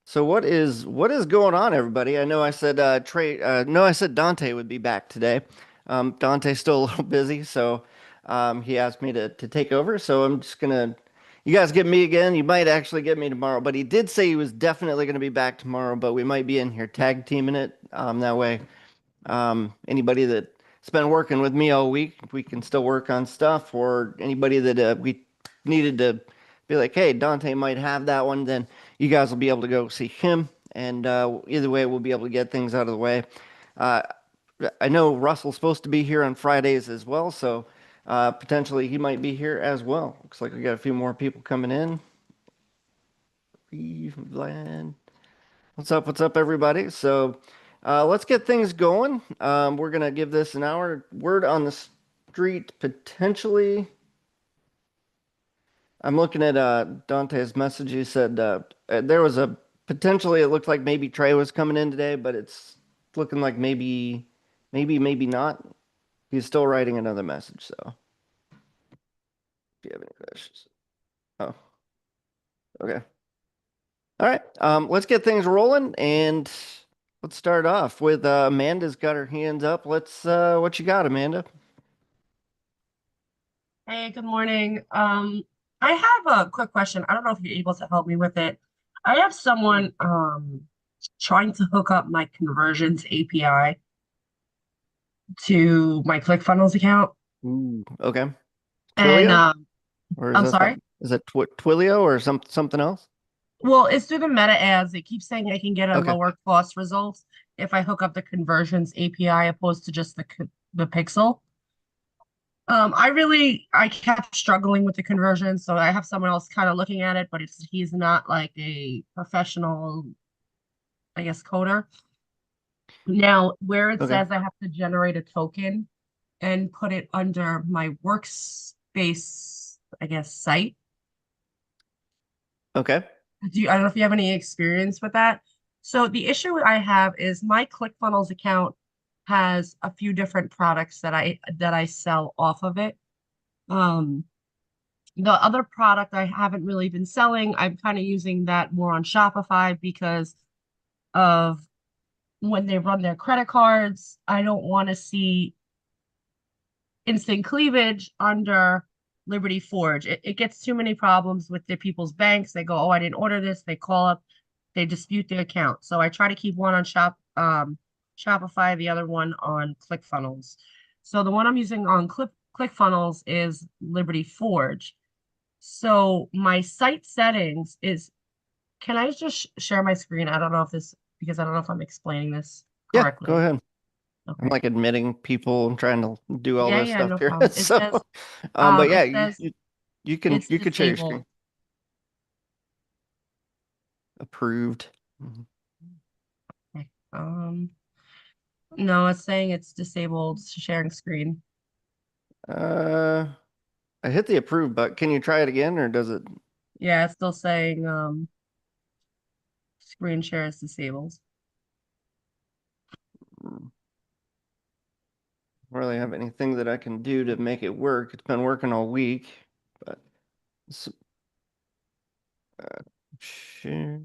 So what is going on, everybody? I know I said no, I said Dante would be back today. Dante's still a little busy, so he asked me to take over. So I'm just gonna, you guys get me again. You might actually get me tomorrow, but he did say he was definitely gonna be back tomorrow. But we might be in here tag teaming it. That way, anybody that's been working with me all week, we can still work on stuff, or anybody that we needed to be like, hey, Dante might have that one, then you guys will be able to go see him. And either way, we'll be able to get things out of the way. Uh, I know Russell's supposed to be here on Fridays as well, so potentially he might be here as well. Looks like we got a few more people coming in. Vlad. What's up, everybody? So let's get things going. We're gonna give this an hour. Word on the street, potentially. I'm looking at Dante's message. He said there was a potentially. It looked like maybe Trey was coming in today, but it's looking like maybe not. He's still writing another message. So if you have any questions, oh, okay. All right. Let's get things rolling and let's start off with Amanda's got her hands up. Let's what you got, Amanda? Hey, good morning. I have a quick question. I don't know if you're able to help me with it. I have someone trying to hook up my conversions API to my ClickFunnels account. Ooh. Okay. And Twilio? Or is I'm that sorry. something? Is it Twilio or something else? Well, it's through the meta ads. It keeps saying I can get a Okay. lower cost results if I hook up the conversions API opposed to just the pixel. I kept struggling with the conversion, so I have someone else kind of looking at it, but he's not like a professional, I guess, coder. Now, where it Okay. says I have to generate a token and put it under my workspace, I guess, site. Okay. I don't know if you have any experience with that. So the issue I have is my ClickFunnels account has a few different products that I sell off of it. Um, The other product I haven't really been selling, I'm kind of using that more on Shopify because of when they run their credit cards. I don't want to see instant cleavage under Liberty Forge. It gets too many problems with the people's banks. They go, oh, I didn't order this. They call up, they dispute the account. So I try to keep one on Shopify, the other one on ClickFunnels. So the one I'm using on ClickFunnels is Liberty Forge. So my site settings is, can I just share my screen? I don't know if this, because I don't know if I'm explaining this Yeah, go correctly. ahead. I'm Okay. like admitting people and trying to do all Yeah, this yeah, stuff no here. problem. So, but yeah, It says it's you can share your disabled. screen. Approved. Mhm. Okay. No, it's saying it's disabled sharing screen. Uh, I hit the approve button. Can you try it again, or does it? Yeah, it's still saying screen share is disabled. Don't really have anything that I can do to make it work. It's been working all week, but it's, uh, share.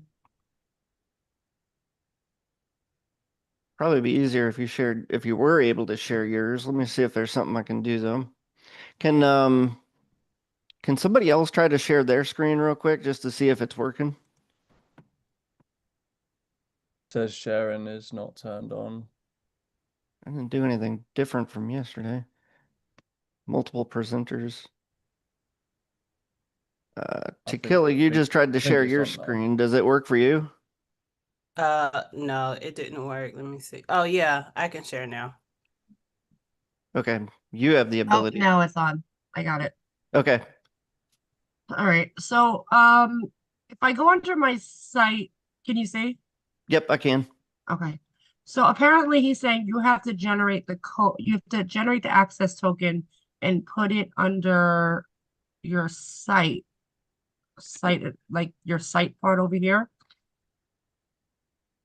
Probably be easier if if you were able to share yours. Let me see if there's something I can do though. Can um can somebody else try to share their screen real quick just to see if it's working? Says sharing is not turned on. I didn't do anything different from yesterday. Multiple presenters. I think Tequila, you think just tried to think share it's your on now. screen. Does it work for you? No, it didn't work. Let me see. Oh yeah, I can share now. Okay, you have the Oh, ability. now it's on. I got it. Okay. All right. So, if I go under my site, can you see? Yep, I can. Okay. So apparently he's saying you have to generate the code, you have to generate the access token and put it under your site, like your site part over here.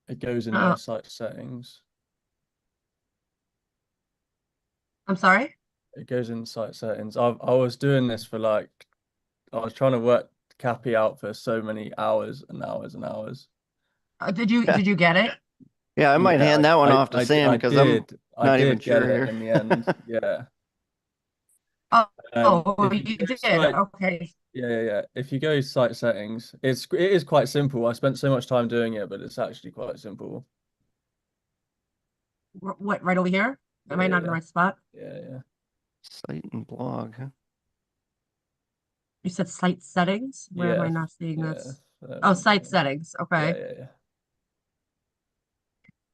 It goes in Uh, site settings. I'm sorry. It goes in site settings. I was doing this for I was trying to work Cappy out for so many hours and hours and hours. Did you get it? Yeah, I might Yeah, hand that one off to Sam I because I'm I not even did get sure it here. in the end. Yeah. Oh, oh, If you you go did. site, Okay. yeah. If you go site settings, it is quite simple. I spent so much time doing it, but it's actually quite simple. What, right over here? Am I not in the Yeah, right spot? yeah. Site and blog, huh? You said site settings? Where am Yeah, I not seeing yeah. this? Oh, Um, site settings. yeah, Okay. yeah, yeah.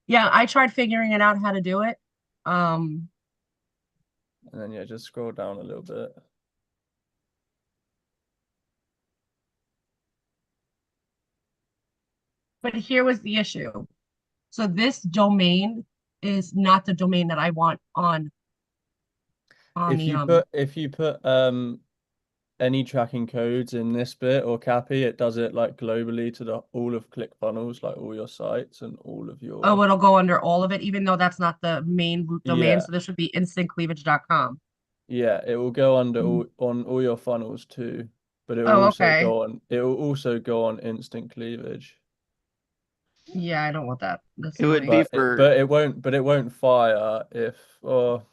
Yeah, I tried figuring it out how to do it. Um, And then yeah, just scroll down a little bit. but here was the issue. So this domain is not the domain that I want on the If you put any tracking codes in this bit or Cappy, it does it like globally to the all of ClickFunnels, like all your sites and all of oh, your it'll go under all of it, even though that's not the main root domain. yeah, So this would be instantcleavage.com. yeah, it will go under Mhm. all on all your funnels too, but Oh, okay. it will also go on instant cleavage. Yeah, I don't want that. That's It would be annoying. for But it won't fire if or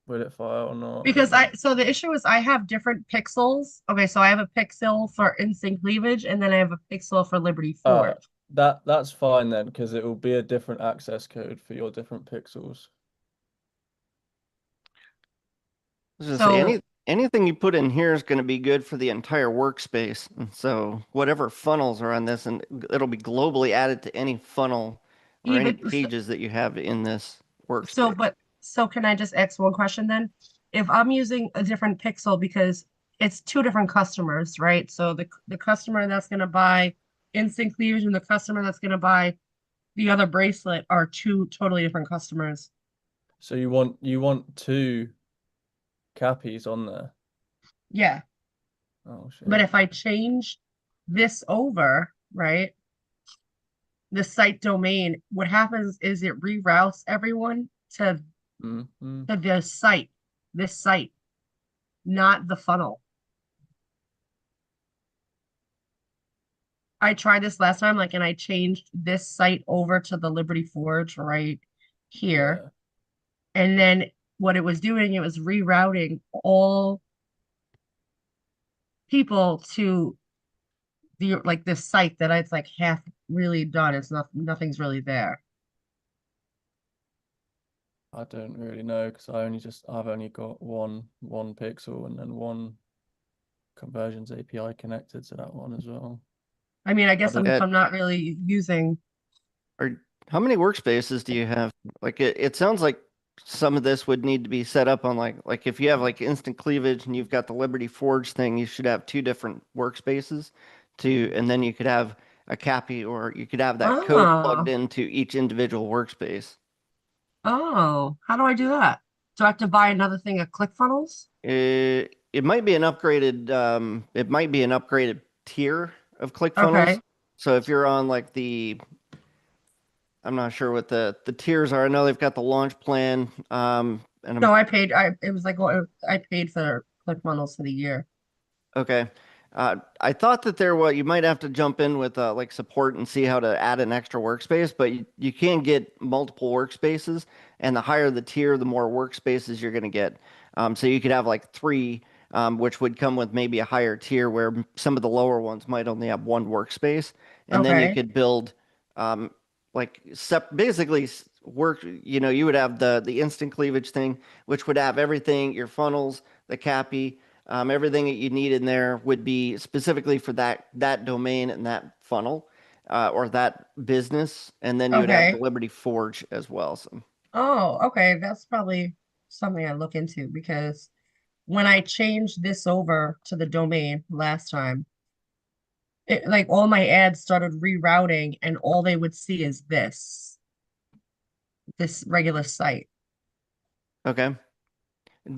will it fire or not? I don't Because know. so the issue is I have different pixels. Okay, so I have a pixel for instant cleavage and then I have a pixel for Liberty Uh Forge. that's fine then because it will be a different access code for your different pixels. I was gonna say So anything you put in here is going to be good for the entire workspace. And so whatever funnels are on this, and it'll be globally added to any funnel or any even pages that you have in this so, workspace. but so can I just ask one question then? If I'm using a different pixel because it's two different customers, right? So the customer that's going to buy instant cleavage and the customer that's going to buy the other bracelet are two totally different customers. So you want two cappies on there. Yeah. Oh But shit. if I change this over, right, the site domain, what happens is it reroutes everyone Mm-hmm. to this site, not the funnel. I tried this last time, like, and I changed this site over to the Liberty Forge right here. Yeah. And then what it was doing, it was rerouting all people to the like this site that it's like half really done. It's not nothing's really there. I don't really know because I've only got one pixel and then one conversions API connected to that one as well. I mean, I I guess don't Ed, I'm not really using. or how many workspaces do you have? Like it sounds like some of this would need to be set up on like if you have like instant cleavage and you've got the Liberty Forge thing, you should have two different workspaces to, and then you could have a Cappy or you could have that code plugged Oh, into each individual workspace. oh, how do I do that? Do I have to buy another thing of ClickFunnels? It might be an upgraded it might be an upgraded tier of ClickFunnels. Okay. So if you're on like the I'm not sure what the tiers are. I know they've got the launch plan and I'm No, I paid. It was like well, I paid for ClickFunnels for the year. okay. I thought that there was you might have to jump in with like support and see how to add an extra workspace, but you can get multiple workspaces, and the higher the tier, the more workspaces you're going to get. So you could have like three, which would come with maybe a higher tier, where some of the lower ones might only have one workspace, and then you Okay. could build um, like basically work. You know, you would have the instant cleavage thing, which would have everything, your funnels, the Cappy. Everything that you need in there would be specifically for that domain and that funnel, or that business, and then you would have the Okay. Liberty Forge as well. So, Oh, okay. That's probably something I look into because when I changed this over to the domain last time, it like all my ads started rerouting and all they would see is this regular site. okay.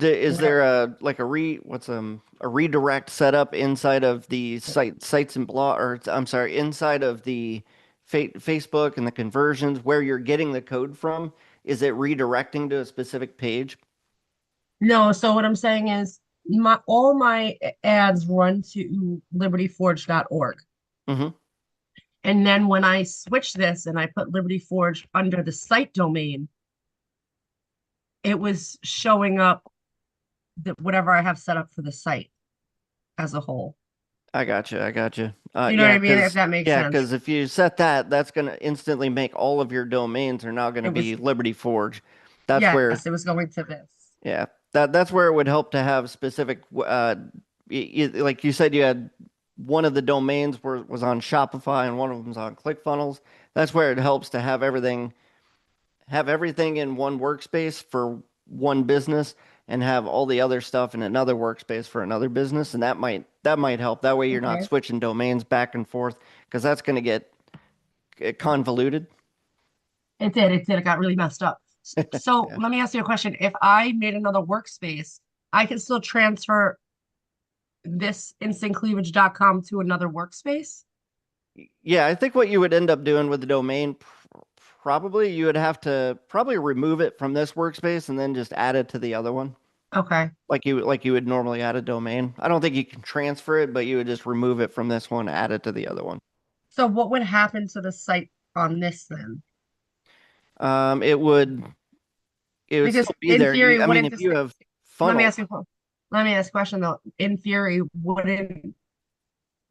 Is Where there a like a redirect setup inside of the sites and blog, or I'm sorry, inside of the Facebook and the conversions where you're getting the code from? Is it redirecting to a specific page? no, so what I'm saying is my all my ads run to libertyforge.org. Mm-hmm. And then when I switch this and I put Liberty Forge under the site domain, it was showing up that whatever I have set up for the site as a whole. I got you. I got you. You know what I mean? If that makes sense. because if you set that, that's going to instantly make all of your domains are now going to It was- be Liberty Forge. That's where, Yes, it was going to this. yeah, that's where it would help to have specific, like you said, you had one of the domains was on Shopify and one of them's on ClickFunnels. That's where it helps to have everything in one workspace for one business and have all the other stuff in another workspace for another business. And that might help. That way you're not Okay. switching domains back and forth because that's going to get convoluted. It did. It got really messed up. So Yeah. let me ask you a question. If I made another workspace, I can still transfer this instantcleavage.com to another workspace? Yeah, I think what you would end up doing with the domain, probably you would have to probably remove it from this workspace and then just add it to the other one. Okay. Like you would normally add a domain. I don't think you can transfer it, but you would just remove it from this one, add it to the other one. So what would happen to the site on this then? It would Because still be in there. theory, I mean, wouldn't if this you have let me funnels, ask you let me ask a question though. In theory, wouldn't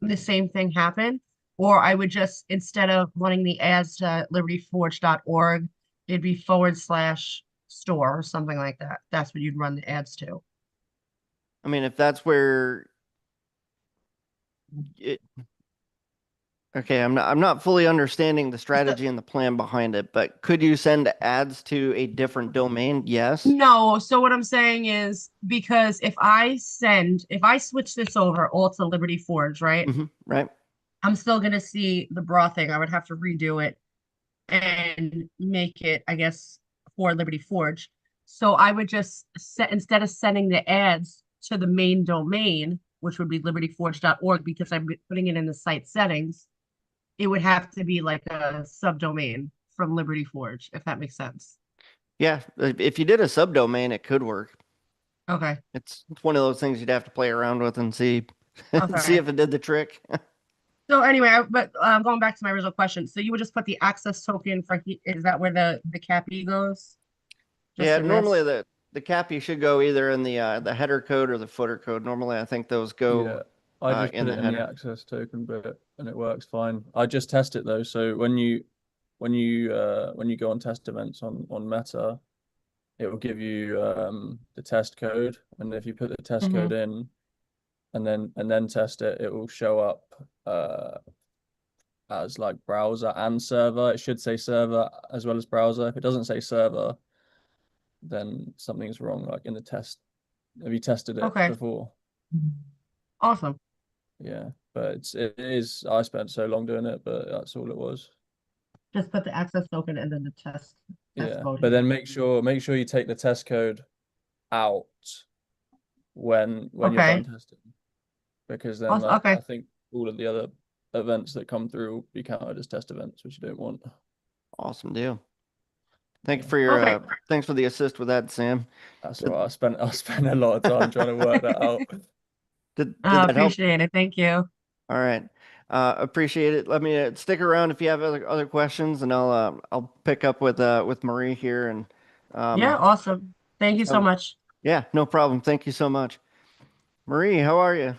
the same thing happen? Or I would just, instead of running the ads to libertyforge.org, it'd be /store or something like that. That's what you'd run the ads to. I mean, if that's where it, okay, I'm not fully understanding the strategy and the plan behind it, but could you send ads to a different domain? Yes. No, so what I'm saying is because if I switch this over all to Liberty Forge, right? Right. I'm still gonna see the bra thing. I would have to redo it and make it, I guess, for Liberty Forge. So I would just set, instead of sending the ads to the main domain, which would be libertyforge.org, because I'm putting it in the site settings, it would have to be like a subdomain from Liberty Forge, if that makes sense. Yeah. If you did a subdomain, it could work. Okay. It's one of those things you'd have to play around with and see see Okay. if it did the trick. So anyway, but going back to my original question, so you would just put the access token for, is that where the CAPI goes? Just Yeah, in normally this? the CAPI should go either in the header code or the footer code. Normally, I think those Yeah, go I just in put the it in the header. access token bit and it works fine. I just test it though. So when you go on test events on Meta, it will give you the test code, and if you put the test code in and then test it, it will show up as like browser and server. It should say server as well as browser. If it doesn't say server, then something's wrong, like in the test. Have you tested it Okay. before? Awesome. Yeah, but it is. I spent so long doing it, but that's all it was. Just put the access token and then the test Yeah, mode but in. then make sure you take the test code out when you're Okay. done testing, because then Okay. I think all of the other events that come through will be counted as test events, which you don't want. Awesome deal. Thank you for your Okay. thanks for the assist with that, Sam. That's all right. I spent a lot of time trying to work that out. Did that help? Appreciate it. Thank you. All right. Appreciate it. Let me stick around if you have other questions, and I'll pick up with Marie here and Yeah, awesome. Thank you so much. yeah, no problem. Thank you so much. Marie, how are you?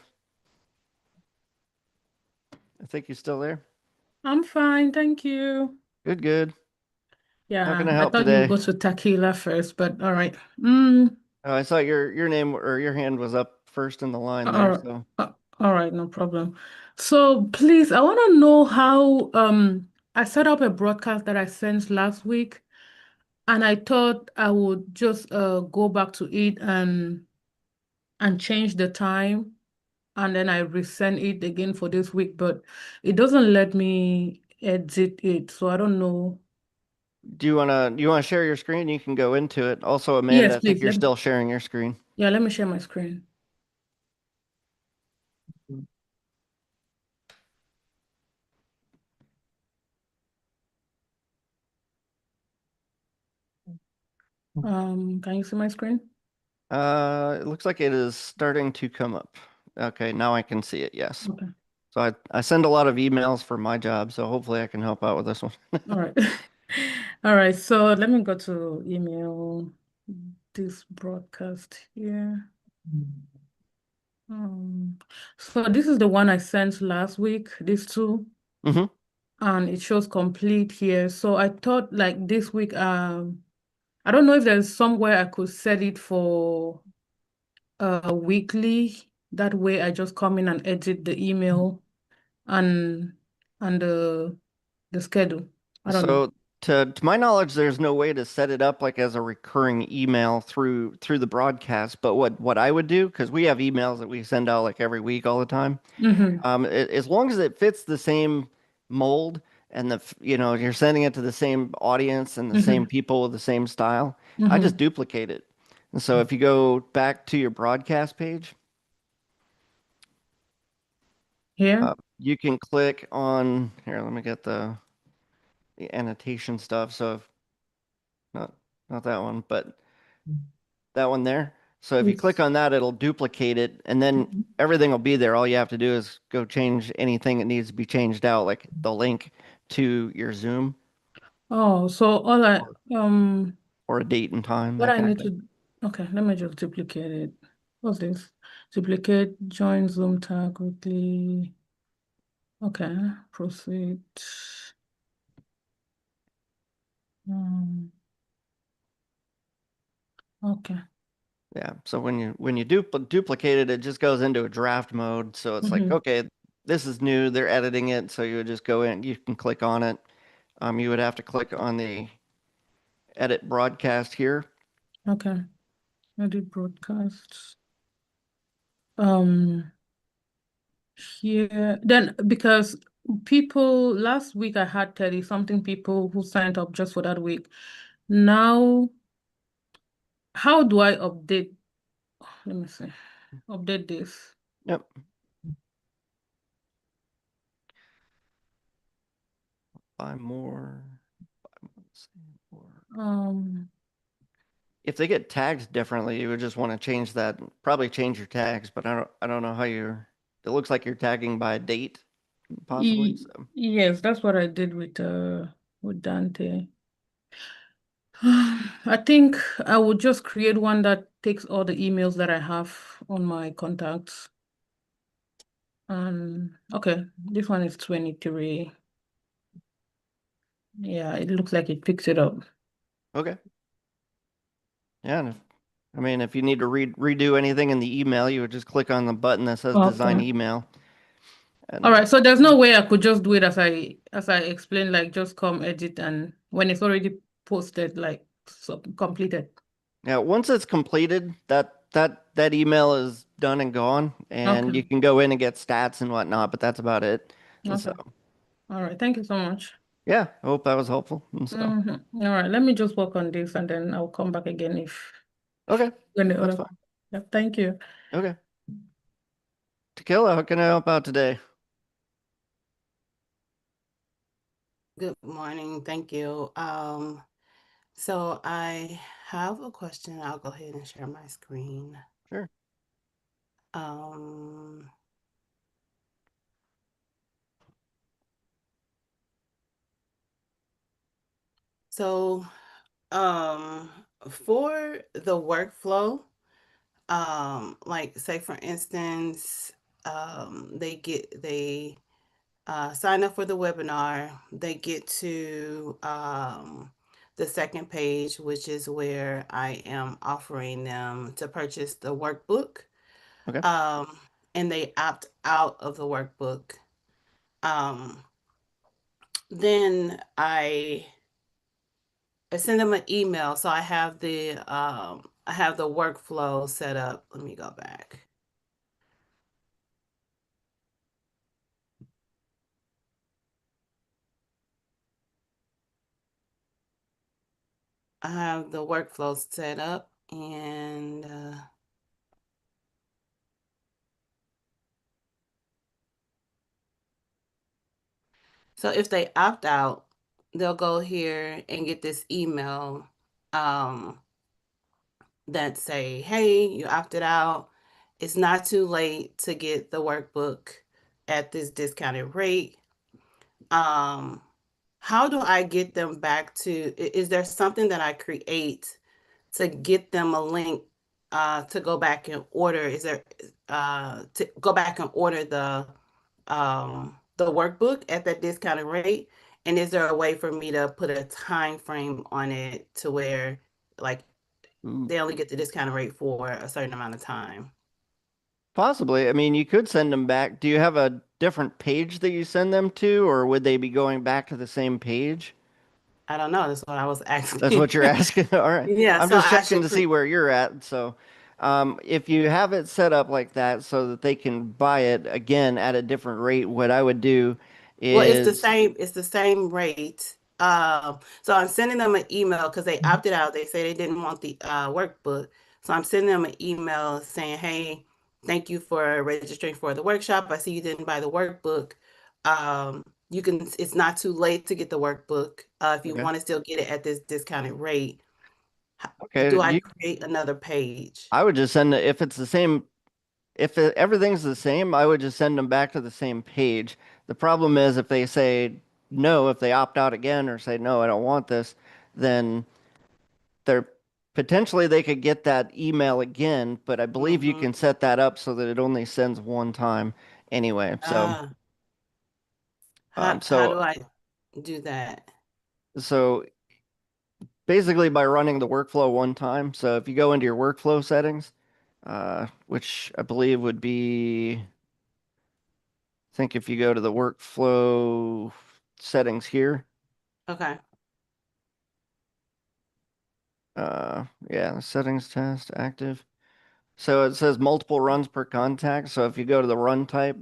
I think you're still there. I'm fine, thank you. Good, good. How can I I help thought you would today? go to tequila first, but all right. Oh, I saw your name or your hand was up first in the line there, All, so all right, no problem. So please, I want to know how I set up a broadcast that I sent last week, and I thought I would just go back to it and change the time, and then I resend it again for this week, but it doesn't let me edit it, so I don't know. do you wanna share your screen? You can go into it. Also, Amanda, Yes, I think please. you're still sharing your screen. Yeah, let me share my screen. Can you see my screen? It looks like it is starting to come up. Okay, now I can see it. Yes. Okay. So I send a lot of emails for my job, so hopefully I can help out with this one. All right. All right. So let me go to email this broadcast here. Um, so this is the one I sent last week, these two, hmm and it shows complete here. So I thought like this week, I don't know if there's somewhere I could set it for weekly. That way I just come in and edit the email and the schedule. I don't know. So to my knowledge, there's no way to set it up like as a recurring email through the broadcast. But what I would do, because we have emails that we send out like every week all the time, Mm-hmm. as long as it fits the same mold and you're sending it to the same audience and the same Mm-hmm. people with the same style, I just Mm-hmm. duplicate it. And so if you go back to your broadcast page, Here. you can click on here. Let me get the annotation stuff. So if, not not that one, but that one there. So if you click Yes. on that, it'll duplicate it, and then everything will be there. All you have to do is go change anything that needs to be changed out, like the link to your Zoom Oh, so all I or, um or a date and time, what that I kind of need thing. to okay, let me just duplicate it. What's this? Duplicate, join Zoom tag quickly. Okay, proceed. Um, okay. Yeah. So when you duplicate it, it just goes into a draft mode. So it's like, Mm-hmm. okay, this is new. They're editing it, so you would just go in. You can click on it. You would have to click on the edit broadcast here. Okay. Edit broadcasts. Um, here then because people last week I had 30 something people who signed up just for that week. Now, how do I update? Let me see. Update this. Yep. Buy more. Let's see, Um, if they get tagged differently, you would just want to change that. Probably change your tags, but I don't know how you're. It looks like you're tagging by date, possibly. So yes, that's what I did with Dante. I think I would just create one that takes all the emails that I have on my contacts. Okay, this one is 23. Yeah, it looks like it picks it up. okay, yeah. And I mean, if you need to redo anything in the email, you would just click on the button that says Design Okay. Email, All and right, so there's no way I could just do it as I explained, like just come edit and when it's already posted, like so completed. yeah, once it's completed, that email is done and gone, Okay. and you can go in and get stats and whatnot. But that's about it. And so Okay. All right. Thank you so much. yeah, I hope that was helpful. And so All right. Let me just work on this and then I'll come back again if okay, when the that's other. fine. Yeah, thank you. Okay, Tequila, how can I help out today? Good morning. Thank you. So I have a question. I'll go ahead and share my screen. Sure. Um, so for the workflow, like say for instance, they sign up for the webinar, they get to the second page, which is where I am offering them to purchase the workbook. Okay. Um, and they opt out of the workbook. Um, then I send them an email. So I have the workflow set up. Let me go back. I have the workflow set up and so if they opt out, they'll go here and get this email um, that say, hey, you opted out. It's not too late to get the workbook. at this discounted rate. How do I get them back to, is there something that I create to get them a link to go back and order? Is there to go back and order the workbook at that discounted rate? And is there a way for me to put a time frame on it to where like Mm, they only get the discounted rate for a certain amount of time? possibly. I mean, you could send them back. Do you have a different page that you send them to, or would they be going back to the same page? I don't know. That's what I was That's asking. what you're asking. All right. Yeah, I'm so just I checking should to see create. where you're at. So, if you have it set up like that so that they can buy it again at a different rate, what I would do Well, is, it's the same rate. So I'm sending them an email because they opted out. They say they didn't want the workbook. So I'm sending them an email saying, "Hey, thank you for registering for the workshop. I see you didn't buy the workbook. You can, it's not too late to get the workbook. If you okay. want to still get it at this discounted rate, Okay, do I create another page?" I would just send it if it's the same. Everything's the same, I would just send them back to the same page. The problem is if they say no, if they opt out again or say no, I don't want this, then they're potentially they could get that email again, but I believe you Mm-hmm. can set that up so that it only sends one time anyway. So, Uh, um, how so, do I do that? so basically by running the workflow one time. So if you go into your workflow settings, which I believe would be, I think if you go to the workflow settings here, Okay, yeah, settings test active. So it says multiple runs per contact. So if you go to the run type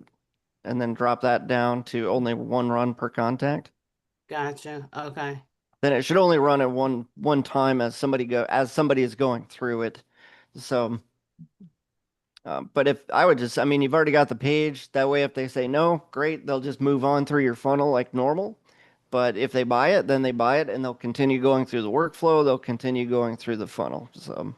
and then drop that down to only one run per contact, gotcha. Okay. then it should only run at one time as somebody is going through it. So, but if I would just, I mean, you've already got the page. That way, if they say no, great, they'll just move on through your funnel like normal. But if they buy it, then they buy it and they'll continue going through the workflow. They'll continue going through the funnel. So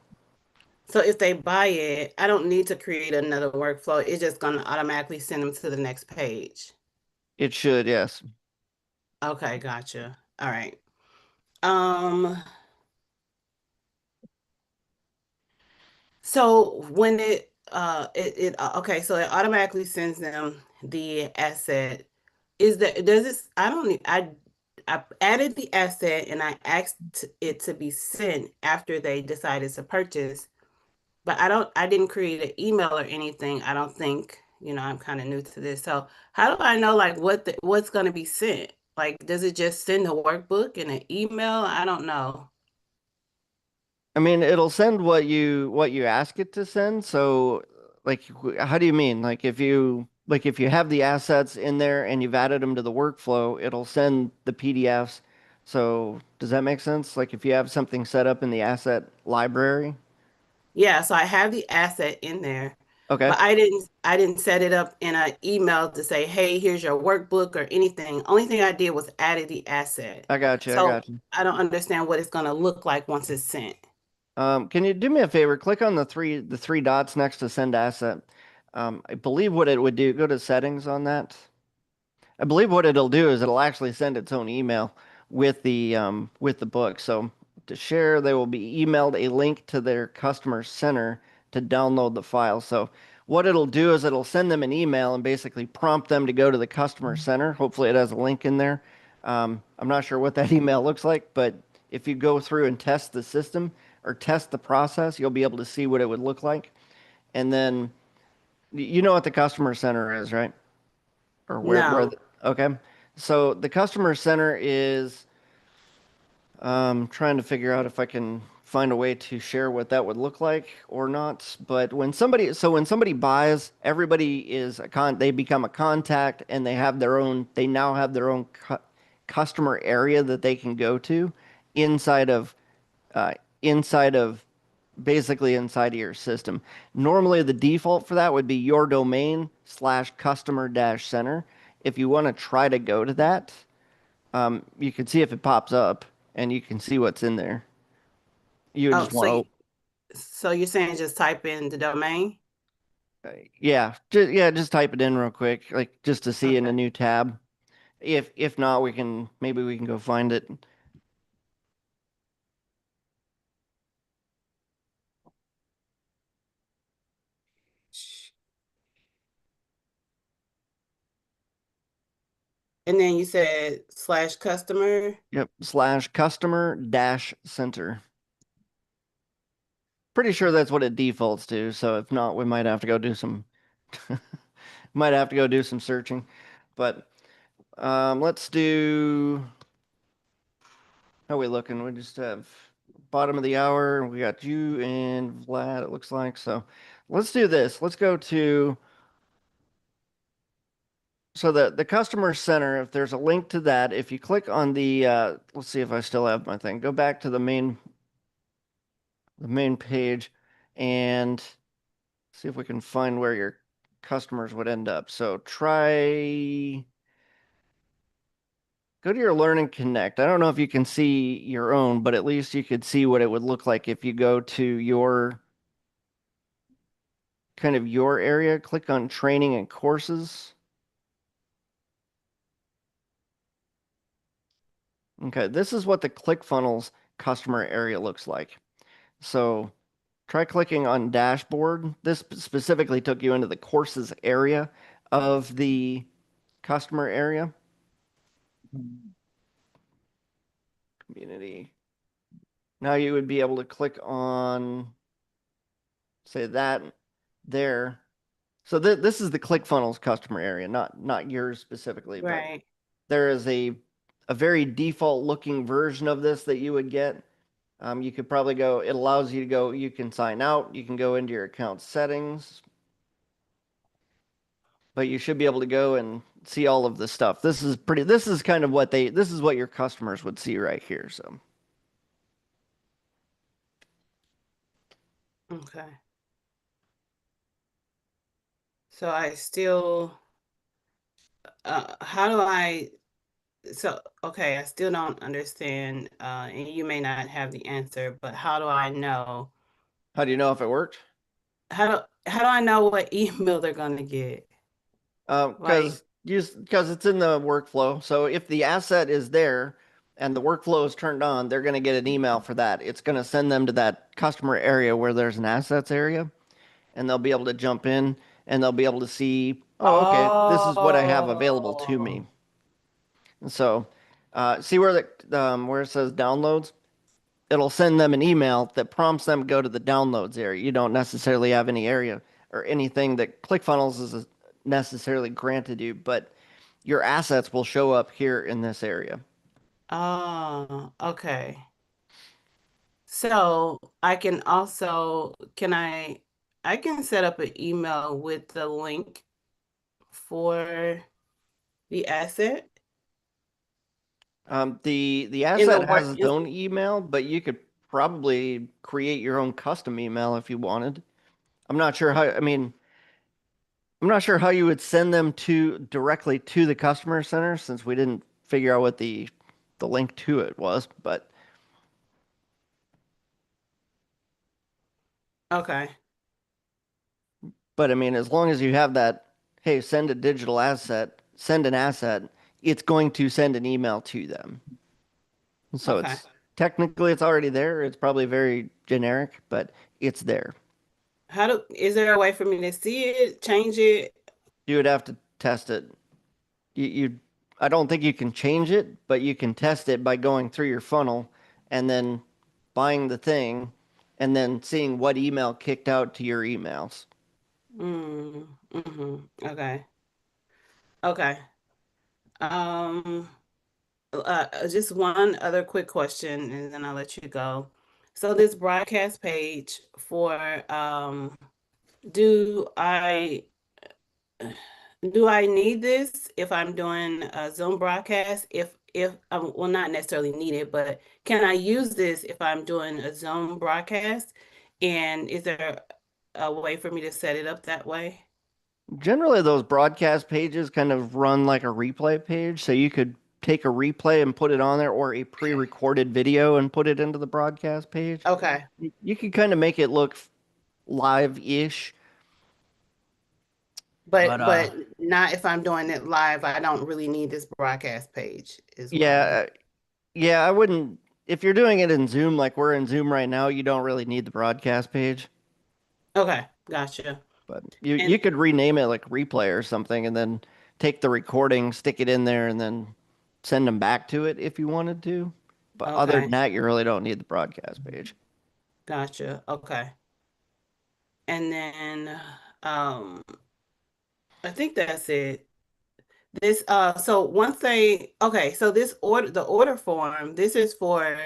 So if they buy it, I don't need to create another workflow. It's just gonna automatically send them to the next page. it should, yes. Okay, gotcha. All right. Um, so when okay, so it automatically sends them the asset. Is that does this I don't need I added the asset and I asked it to be sent after they decided to purchase. But I didn't create an email or anything. I don't think, I'm kind of new to this. So how do I know like what's going to be sent? Like, does it just send a workbook in an email? I don't know. I mean, it'll send what you ask it to send. So, like, how do you mean? Like if you have the assets in there and you've added them to the workflow, it'll send the PDFs. So, does that make sense? Like if you have something set up in the asset library? Yeah, so I have the asset in there, Okay, but I didn't set it up in an email to say, "Hey, here's your workbook" or anything. Only thing I did was added the asset. I got you. I So got you. I don't understand what it's going to look like once it's sent. Can you do me a favor? Click on the three dots next to send asset. I believe what it would do, go to settings on that. I believe what it'll do is it'll actually send its own email with the book. So to share, they will be emailed a link to their customer center to download the file. So what it'll do is it'll send them an email and basically prompt them to go to the customer center. Hopefully it has a link in there. I'm not sure what that email looks like, but if you go through and test the system or test the process, you'll be able to see what it would look like. And then you know what the customer center is, right? Or No. okay. So the customer center is trying to figure out if I can find a way to share what that would look like or not. But when somebody buys, everybody is they become a contact and they now have their own customer area that they can go to inside of uh, inside of basically inside of your system. Normally, the default for that would be your domain/customer-center. If you want to try to go to that, you can see if it pops up and you can see what's in there. You would Oh, just want to, so you're saying just type in the domain? Just type it in real quick, like just to see in a Okay. new tab. If not, maybe we can go find it. And then you said slash customer. Yep, slash customer dash center. Pretty sure that's what it defaults to. So if not, we might have to go do some might have to go do some searching. But let's do. How are we looking? We just have bottom of the hour. We got you and Vlad, it looks like. So let's do this. Let's go to so the customer center, if there's a link to that, if you click on the let's see if I still have my thing. Go back to the main page and see if we can find where your customers would end up. So go to your Learn and Connect. I don't know if you can see your own, but at least you could see what it would look like if you go to your kind of your area, click on training and courses. Okay, this is what the ClickFunnels customer area looks like. So try clicking on dashboard. This specifically took you into the courses area of the customer area. Community. Now you would be able to click on, say that there. So this is the ClickFunnels customer area, not yours specifically, but Right. there is a very default looking version of this that you would get. You could probably go, it allows you to go, you can sign out, you can go into your account settings, but you should be able to go and see all of this stuff. This is kind of this is what your customers would see right here. So Okay. So I still, how do I, so, okay, I still don't understand, and you may not have the answer, but how do I know, how do you know if it worked? how do I know what email they're gonna get? Like, Because it's in the workflow. So if the asset is there and the workflow is turned on, they're going to get an email for that. It's going to send them to that customer area where there's an assets area, and they'll be able to jump in and they'll be able to see, oh, okay, this is what I have available to me. oh, So see where it says downloads? It'll send them an email that prompts them to go to the downloads area. You don't necessarily have any area or anything that ClickFunnels is necessarily granted you, but your assets will show up here in this area. oh, okay. So I can also, I can set up an email with the link for the asset The in the asset work. has its own email, but you could probably create your own custom email if you wanted. I'm not sure how, I mean, I'm not sure how you would send them to directly to the customer center since we didn't figure out what the link to it was, Okay, but I mean, as long as you have that, hey, send a digital asset, send an asset, it's going to send an email to them. So okay. it's technically it's already there. It's probably very generic, but it's there. Is there a way for me to see it, change it? You would have to test it. You I don't think you can change it, but you can test it by going through your funnel and then buying the thing and then seeing what email kicked out to your emails. Okay. Okay. Um, just one other quick question and then I'll let you go. So this broadcast page for do I do I need this if I'm doing a Zoom broadcast? If well, not necessarily need it, but can I use this if I'm doing a Zoom broadcast? And is there a way for me to set it up that way? Generally, those broadcast pages kind of run like a replay page, so you could take a replay and put it on there or a pre-recorded video and put it into the broadcast page. Okay. You can kind of make it look live-ish. But But not if I'm doing it live. I don't really need this broadcast page, is what I'm yeah, hearing. yeah, I wouldn't. If you're doing it in Zoom, like we're in Zoom right now, you don't really need the broadcast page. Okay, gotcha. But you And could rename it like replay or something, and then take the recording, stick it in there, and then send them back to it if you wanted to. But other than okay, that, you really don't need the broadcast page. gotcha. Okay. And then um I think that's it. This so once they okay, so this order the order form, this is for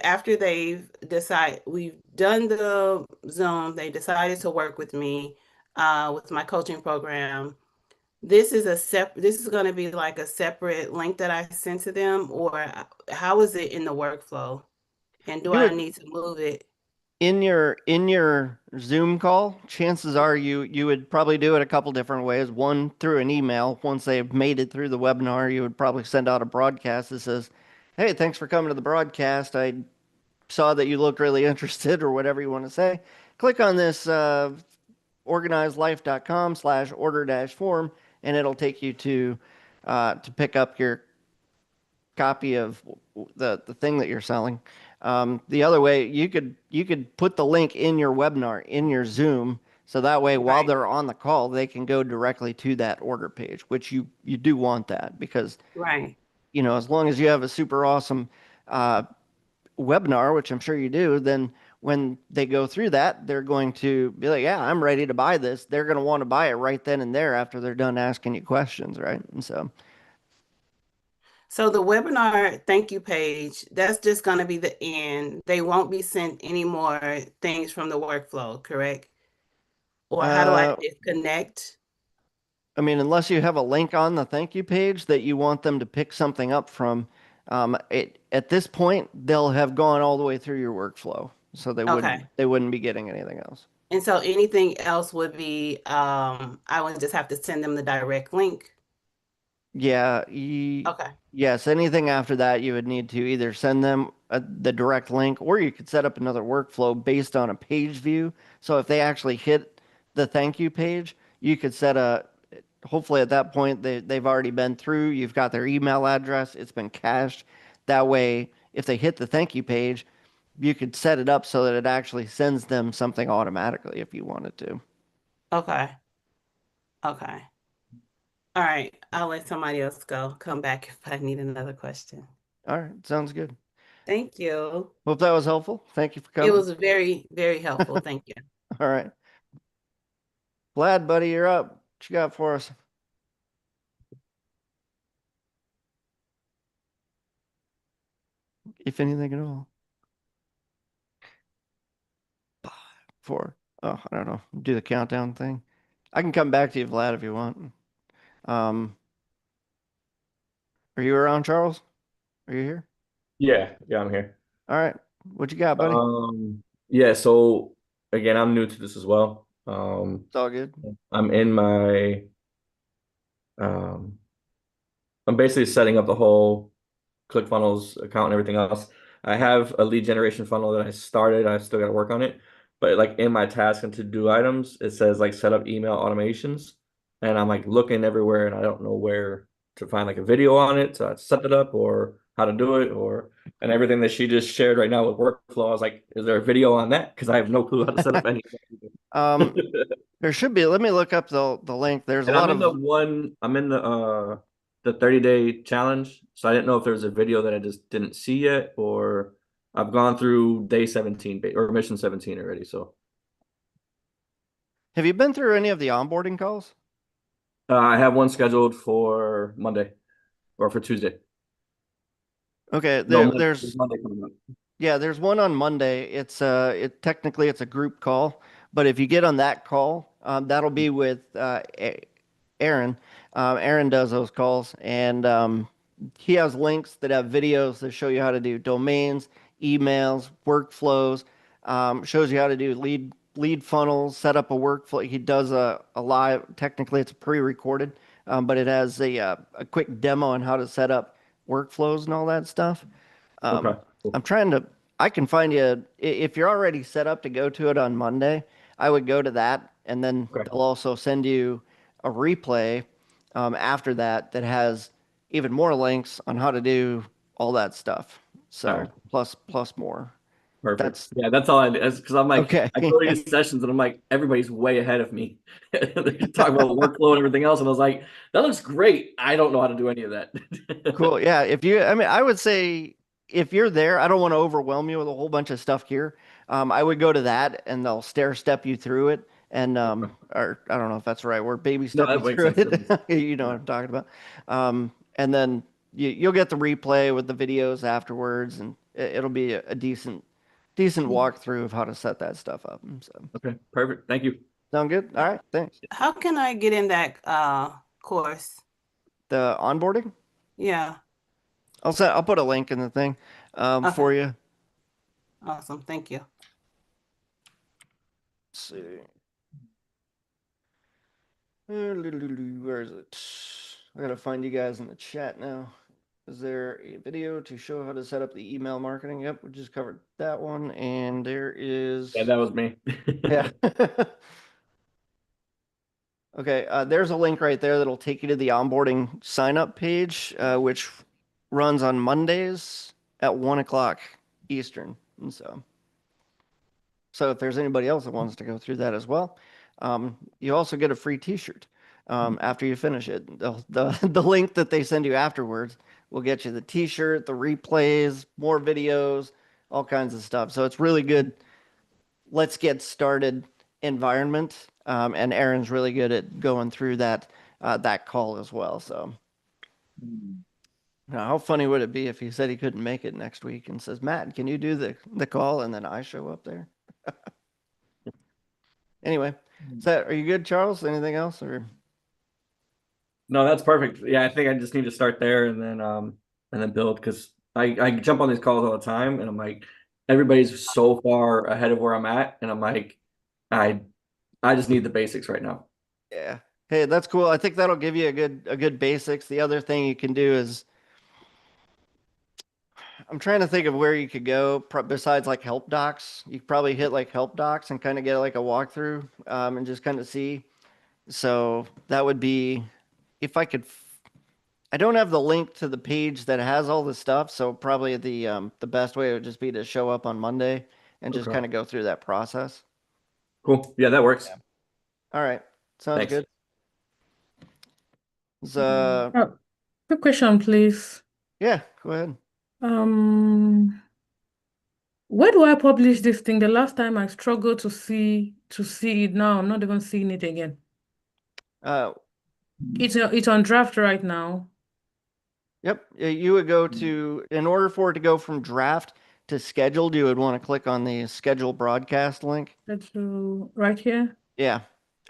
after they've decide we've done the Zoom, they decided to work with me with my coaching program. This is going to be like a separate link that I send to them, or how is it in the workflow? And do You I would need to move it? in your Zoom call, chances are you would probably do it a couple different ways. One, through an email. Once they've made it through the webinar, you would probably send out a broadcast that says, "Hey, thanks for coming to the broadcast. I saw that you looked really interested," or whatever you want to say. Click on this organizedlife.com/order-form, and it'll take you to pick up your copy of the thing that you're selling. The other way, you could put the link in your webinar in your Zoom, so that way while Right, they're on the call, they can go directly to that order page, which you do want that because right. as long as you have a super awesome uh, webinar, which I'm sure you do, then when they go through that, they're going to be like, "Yeah, I'm ready to buy this." They're going to want to buy it right then and there after they're done asking you questions, right? And so, So the webinar thank you page, that's just going to be the end. They won't be sent any more things from the workflow, correct? Or how do I uh, disconnect? I mean, unless you have a link on the thank you page that you want them to pick something up from, at this point, they'll have gone all the way through your workflow, so they Okay. wouldn't be getting anything else. And so anything else would be, I would just have to send them the direct link. Yeah, Okay. yes, anything after that, you would need to either send them the direct link, or you could set up another workflow based on a page view. So if they actually hit the thank you page, you could set a, hopefully at that point they've already been through, you've got their email address, it's been cached. That way, if they hit the thank you page, you could set it up so that it actually sends them something automatically if you wanted to. Okay. Okay. All right. I'll let somebody else go. Come back if I need another question. All right, sounds good. Thank you. Hope that was helpful. Thank you for It coming. was very, very helpful. Thank you. All right. Vlad, buddy, you're up. What you got for us? If anything at all. 5, 4. Oh, I don't know. Do the countdown thing. I can come back to you, Vlad, if you want. Um, are you around, Charles? Are you here? Yeah, I'm here. All right. What you got, buddy? Yeah, so again, I'm new to this as well. It's all good. I'm in my um I'm basically setting up the whole ClickFunnels account and everything else. I have a lead generation funnel that I started. I still got to work on it. But like in my task and to do items, it says like set up email automations. And I'm like looking everywhere and I don't know where to find like a video on it to set it up or how to do it or and everything that she just shared right now with workflow. I was like, is there a video on that? Because I have no clue how to set up anything. Um, there should be. Let me look up the link. There's a And lot of. I'm in the 30-day challenge. So I didn't know if there was a video that I just didn't see yet, or I've gone through day 17 or mission 17 already. So Have you been through any of the onboarding calls? I have one scheduled for Monday or for Tuesday. Okay, No, there's Monday coming up. yeah, there's one on Monday. It technically it's a group call, but if you get on that call, that'll be with Aaron. Aaron does those calls, and he has links that have videos that show you how to do domains, emails, workflows. Shows you how to do lead funnels, set up a workflow. He does a live. Technically, it's pre-recorded, but it has a quick demo on how to set up workflows and all that stuff. Okay. Um, Cool. I'm trying to. I can find you if you're already set up to go to it on Monday. I would go to that, and then Okay. they'll also send you a replay after that that has even more links on how to do all that stuff. So All right. plus more. Perfect. That's Yeah, that's all I do. Because I'm like, okay. I go to these sessions and I'm like, everybody's way ahead of me. They talk about workflow and everything else. And I was like, that looks great. I don't know how to do any of that. Cool. Yeah. I mean, I would say if you're there, I don't want to overwhelm you with a whole bunch of stuff here. I would go to that and they'll stair step you through it. And, or I don't know if that's the right word, baby No, step you that makes through sense. That makes it. You know yeah. what I'm talking about. And then you'll get the replay with the videos afterwards, and it'll be a decent walkthrough of how to set that stuff up. So, Okay, perfect. Thank you. sound good? All right. Thanks. How can I get in that course? The onboarding, Yeah. I'll put a link in the thing, Okay. for you. Awesome. Thank you. Let's see. Where is it? I gotta find you guys in the chat now. Is there a video to show how to set up the email marketing? Yep, we just covered that one. And there is, Yeah, that was me. yeah. Okay, there's a link right there that'll take you to the onboarding sign up page, which runs on Mondays at 1 o'clock Eastern. And so if there's anybody else that wants to go through that as well, you also get a free T-shirt after you finish it. The link that they send you afterwards will get you the T-shirt, the replays, more videos, all kinds of stuff. So it's really good. Let's get started environment, and Aaron's really good at going through that call as well. So. Now, how funny would it be if he said he couldn't make it next week and says, Matt, can you do the call? And then I show up there. Anyway, are you good, Charles? Anything else? Or No, that's perfect. Yeah, I think I just need to start there and then build because I jump on these calls all the time and I'm like, everybody's so far ahead of where I'm at, and I'm like, I I just need the basics right now. yeah. Hey, that's cool. I think that'll give you a good basics. The other thing you can do is I'm trying to think of where you could go besides like help docs. You could probably hit like help docs and kind of get like a walkthrough, and just kind of see. So that would be if I could. I don't have the link to the page that has all the stuff, so probably the best way would just be to show up on Monday and just Okay. kind of go through that process. Cool. Yeah, that works. All right, sounds Thanks. good. So, Quick question, please. yeah, go ahead. Where do I publish this thing? The last time I struggled to see it. Now I'm not even seeing it again. It's on draft right now. Yep, you would go to, in order for it to go from draft to scheduled, you would want to click on the schedule broadcast link. That's right here. Yeah.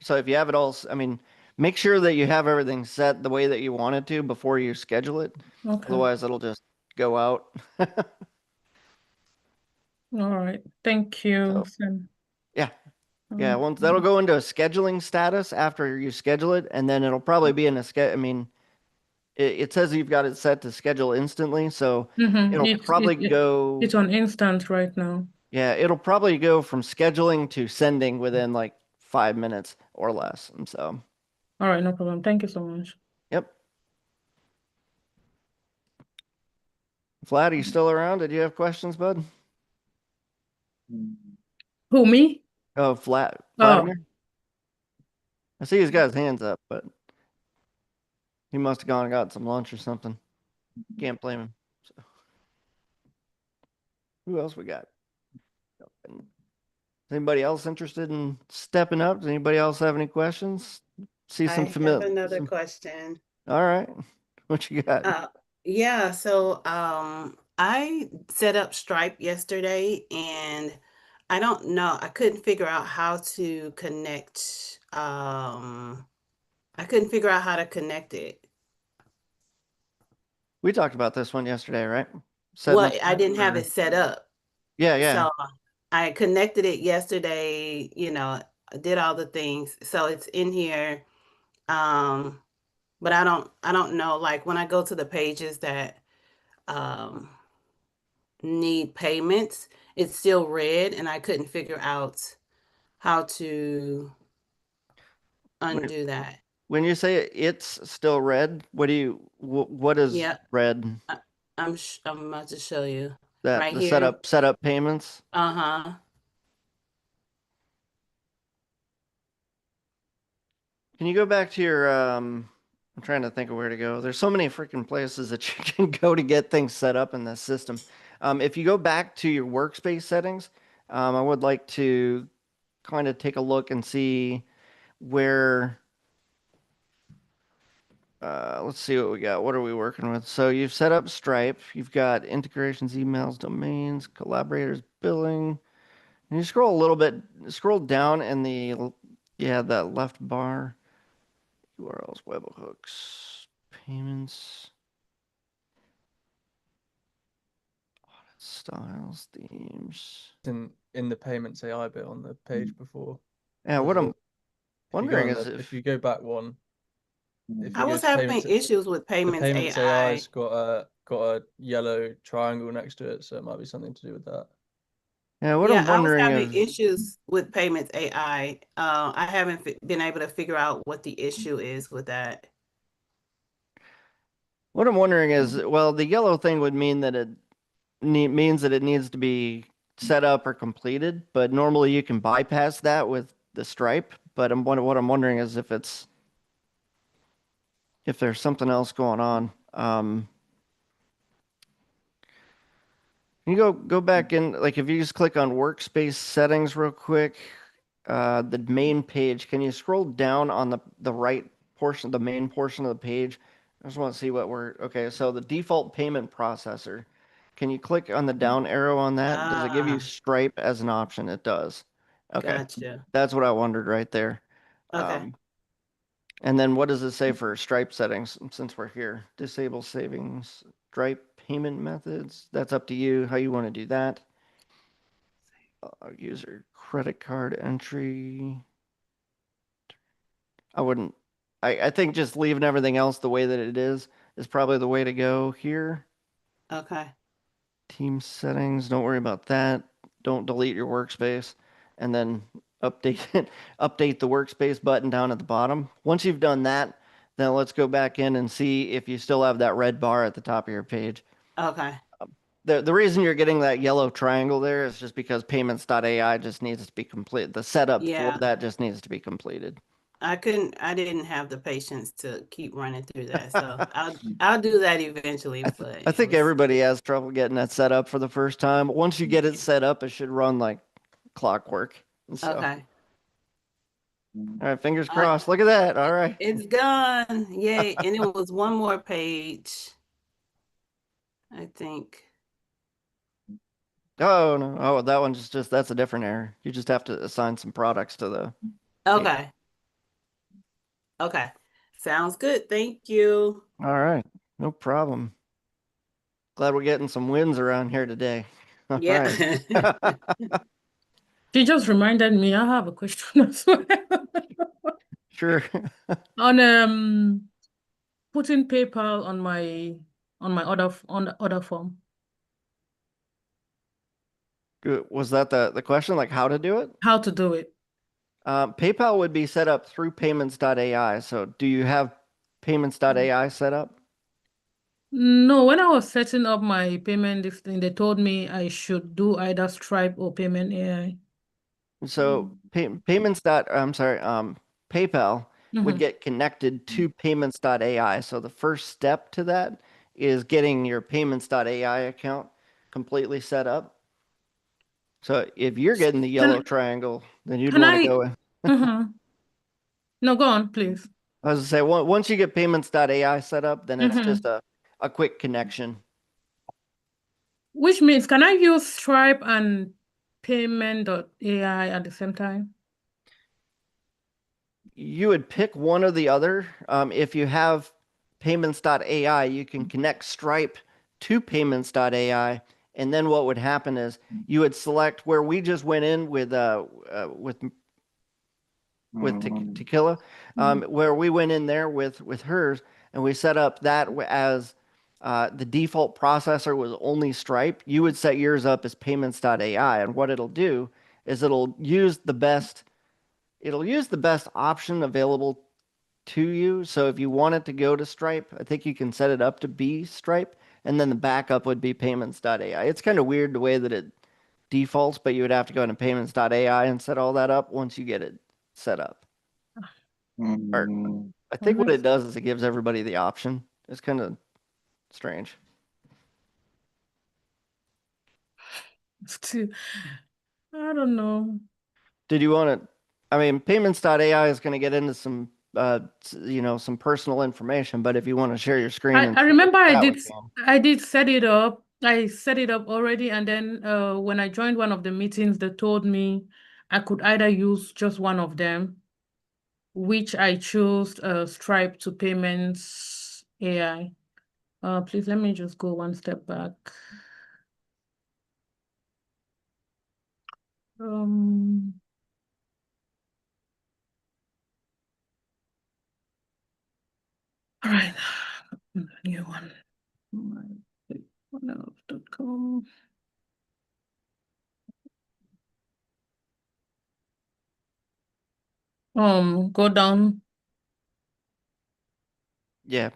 So if you have it all, I mean, make sure that you have everything set the way that you want it to before you schedule it. Okay. Otherwise, it'll just go out. All right. Thank you, So, Sam. yeah. Yeah, once that'll go into a scheduling status after you schedule it, and then it'll probably be in a I mean, it says you've got it set to schedule instantly, so it'll probably go. It's on instant right now. Yeah, it'll probably go from scheduling to sending within like 5 minutes or less. And so, All right, no problem. Thank you so much. yep. Vlad, are you still around? Did you have questions, bud? Who, me? Oh, Vladimir. I see he's got his hands up, but he must have gone and got some lunch or something. Can't blame him. So. Who else we got? Anybody else interested in stepping up? Does anybody else have any questions? See some I familiar. have another question. All right. What you got? Yeah, so I set up Stripe yesterday and I don't know, I couldn't figure out how to connect. I couldn't figure out how to connect it. We talked about this one yesterday, right? Well, I didn't have it set up. Yeah. So I connected it yesterday, I did all the things. So it's in here. But I don't know, like when I go to the pages that need payments, it's still red and I couldn't figure out how to undo that. When you say it's still red, what is Yeah, red? I'm about to show you That right the here. setup payments? Uh-huh. Can you go back to your I'm trying to think of where to go. There's so many freaking places that you can go to get things set up in this system. If you go back to your workspace settings, I would like to kind of take a look and see where let's see what we got. What are we working with? So you've set up Stripe, you've got integrations, emails, domains, collaborators, billing. And you scroll a little bit, scroll down in that left bar. URLs, webhooks, payments, styles, themes. In the payments AI bit on the page before. Yeah, what I'm If you go wondering on is if you go back one, if I you go was to having payments, issues with the payments payments AI. AI's got a yellow triangle next to it, so it might be something to do with that. yeah, what Yeah, I'm I was wondering having is issues with payments AI. I haven't been able to figure out what the issue is with that. what I'm wondering is, well, the yellow thing would mean that means that it needs to be set up or completed, but normally you can bypass that with the Stripe. But what I'm wondering is if there's something else going on. You go back in, like if you just click on workspace settings real quick, the main page, can you scroll down on the right portion, the main portion of the page? I just want to see okay, so the default payment processor. Can you click on the down arrow on that? Does it give you Ah, Stripe as an option? It does. Okay. gotcha. That's what I wondered right there. Okay. And then what does it say for Stripe settings since we're here? Disable savings, Stripe payment methods. That's up to you how you want to do that. User credit card entry. I wouldn't. I think just leaving everything else the way that it is probably the way to go here. Okay. Team settings. Don't worry about that. Don't delete your workspace, and then update update the workspace button down at the bottom. Once you've done that, then let's go back in and see if you still have that red bar at the top of your page. Okay. The reason you're getting that yellow triangle there is just because payments.ai just needs to be complete. The setup for Yeah. that just needs to be completed. I didn't have the patience to keep running through that. So I'll do that eventually, but I it think was everybody has trouble getting that set up for the first time. Once you get it set up, it should run like clockwork. So, okay. all right, fingers Uh, crossed. Look at that. All right. it's done. Yay. And it was one more page, I think. Oh no. Oh, that one's just that's a different error. You just have to assign some products to the page. Okay. Okay. Sounds good. Thank you. All right. No problem. Glad we're getting some wins around here today. All Yeah. right. She just reminded me I have a question as well. Sure. On putting PayPal on my order form. Was that the question? Like how to do it? How to do it. PayPal would be set up through payments.ai. So do you have payments.ai set up? No, when I was setting up my payment this thing, they told me I should do either Stripe or Payment AI. So I'm sorry, PayPal would Mhm. get connected to payments.ai. So the first step to that is getting your payments.ai account completely set up. So if you're getting the yellow Can triangle, then you'd can want to I? go in. Mhm. No, go on, please. I was to say, once you get payments.ai set up, then it's just Mhm. a quick connection. Which means, can I use Stripe and Payment.ai at the same time? You would pick one or the other. If you have payments.ai, you can connect Stripe to payments.ai. And then what would happen is you would select where we just went in with Tequila, where we went in there with hers, and we set up that as the default processor was only Stripe. You would set yours up as payments.ai, and what it'll do is it'll use the best option available to you. So if you want it to go to Stripe, I think you can set it up to be Stripe, and then the backup would be payments.ai. It's kind of weird the way that it defaults, but you would have to go into payments.ai and set all that up once you get it set up. Or I think what it does is it gives everybody the option. It's kind of strange. Still, I don't know. Did you want to? I mean, payments.ai is going to get into some, some personal information. But if you want to share your screen and I see remember that, we can. I did set it up. I set it up already, and then when I joined one of the meetings, they told me I could either use just one of them, which I chose Stripe to Payments AI. Please let me just go one step back. All right, new one. myclickfunnels.com. Go down. Yeah.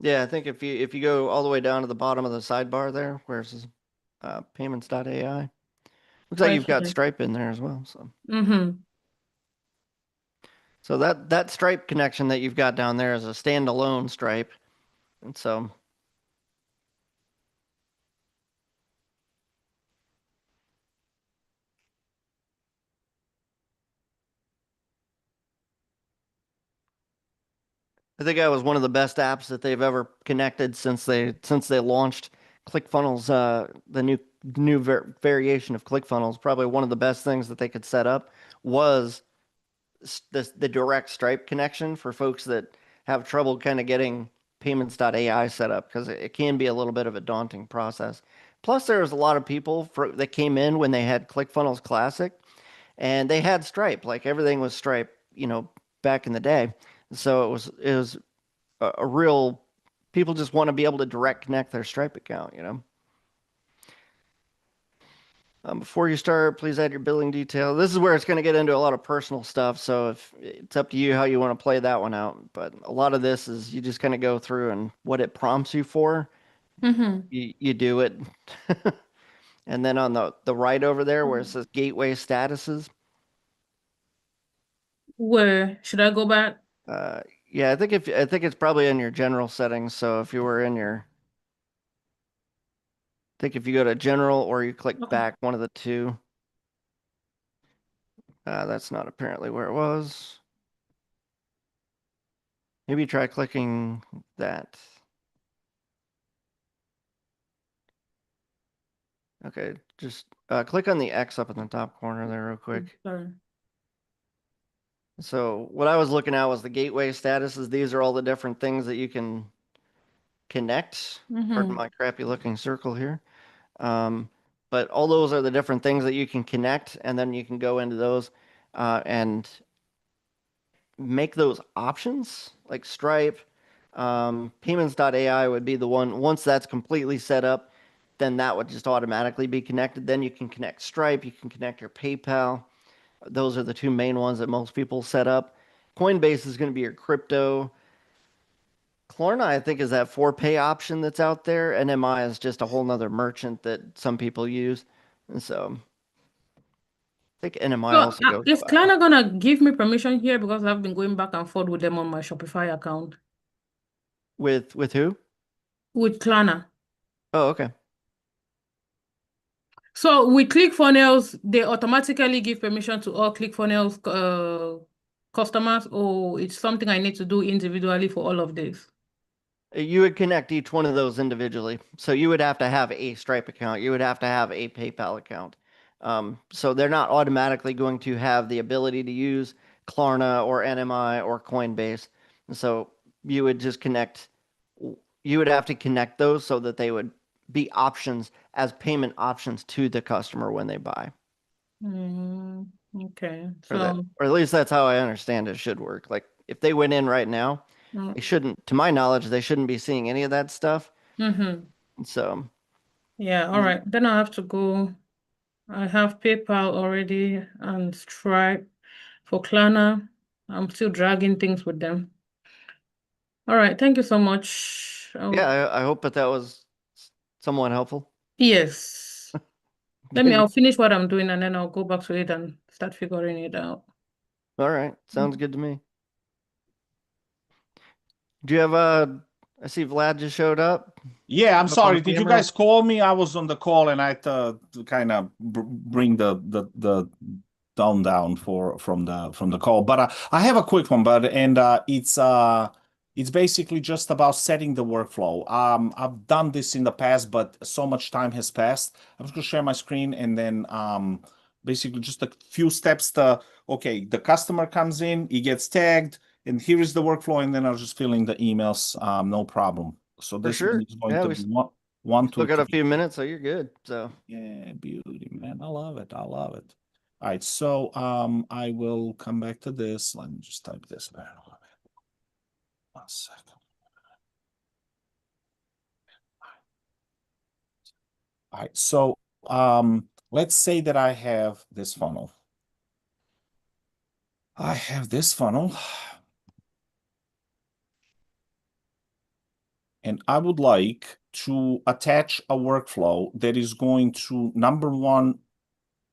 Yeah, I think if you go all the way down to the bottom of the sidebar there, where's payments.ai? Looks like Right you've got here. Stripe in there as well. So Mm-hmm. so that Stripe connection that you've got down there is a standalone Stripe. And so I think that was one of the best apps that they've ever connected since they launched ClickFunnels, the new variation of ClickFunnels. Probably one of the best things that they could set up was the direct Stripe connection for folks that have trouble kind of getting payments.ai set up, because it can be a little bit of a daunting process. Plus, there was a lot of people that came in when they had ClickFunnels Classic, and they had Stripe. Like everything was Stripe, back in the day. So it was a real, people just want to be able to direct connect their Stripe account. Before you start, please add your billing detail. This is where it's going to get into a lot of personal stuff. So if it's up to you how you want to play that one out. But a lot of this is you just kind of go through and what it prompts you for, Mm-hmm. you do it. And then on the right over there where it says gateway statuses, Where should I go back? yeah, I think it's probably in your general settings. So if you were in your, I think if you go to general or you click Okay. back, one of the two. That's not apparently where it was. Maybe try clicking that. Okay, just click on the X up in the top corner there real quick. Sorry. So what I was looking at was the gateway statuses. These are all the different things that you can connect. Pardon my crappy looking circle here. But all those are the different things that you can connect, and then you can go into those and make those options like Stripe. Payments.ai would be the one. Once that's completely set up, then that would just automatically be connected. Then you can connect Stripe, you can connect your PayPal. Those are the two main ones that most people set up. Coinbase is going to be your crypto. Klarna, I think, is that for pay option that's out there. NMI is just a whole nother merchant that some people use. And so I think NMI So also goes is by. Klarna gonna give me permission here because I've been going back and forth with them on my Shopify account? With who? With Klarna. Oh, okay. So with ClickFunnels, they automatically give permission to all ClickFunnels customers, or it's something I need to do individually for all of this? You would connect each one of those individually. So you would have to have a Stripe account. You would have to have a PayPal account. So they're not automatically going to have the ability to use Klarna or NMI or Coinbase. And so you would just connect, you would have to connect those so that they would be options as payment options to the customer when they buy. Okay. Or at least that's how I understand it should work. Like if they went in right now, they shouldn't, to my knowledge, they shouldn't be seeing any of that stuff. So Yeah, all right. Then I have to go. I have PayPal already and Stripe for Klarna. I'm still dragging things with them. All right, thank you so much. Yeah, I hope that was somewhat helpful. Yes. Good. I'll finish what I'm doing and then I'll go back to it and start figuring it out. All right, sounds good to me. Do you have I see Vlad just showed up. Yeah, I'm Up on sorry. Did you camera? guys call me? I was on the call and I had to kind of bring the tone down from the call. But I have a quick one, but it's basically just about setting the workflow. I've done this in the past, but so much time has passed. I'm just gonna share my screen and then basically just a few steps to okay, the customer comes in, he gets tagged, and here is the workflow, and then I'll just fill in the emails, no problem. So For this sure. one is going Yeah, to we be one, still two, got a three. few minutes, so you're good. So Yeah, beauty, man. I love it. I love it. All right, so I will come back to this. Let me just type this down. 1 second. All right, so let's say that I have this funnel. I have this funnel. And I would like to attach a workflow that is going to, number one,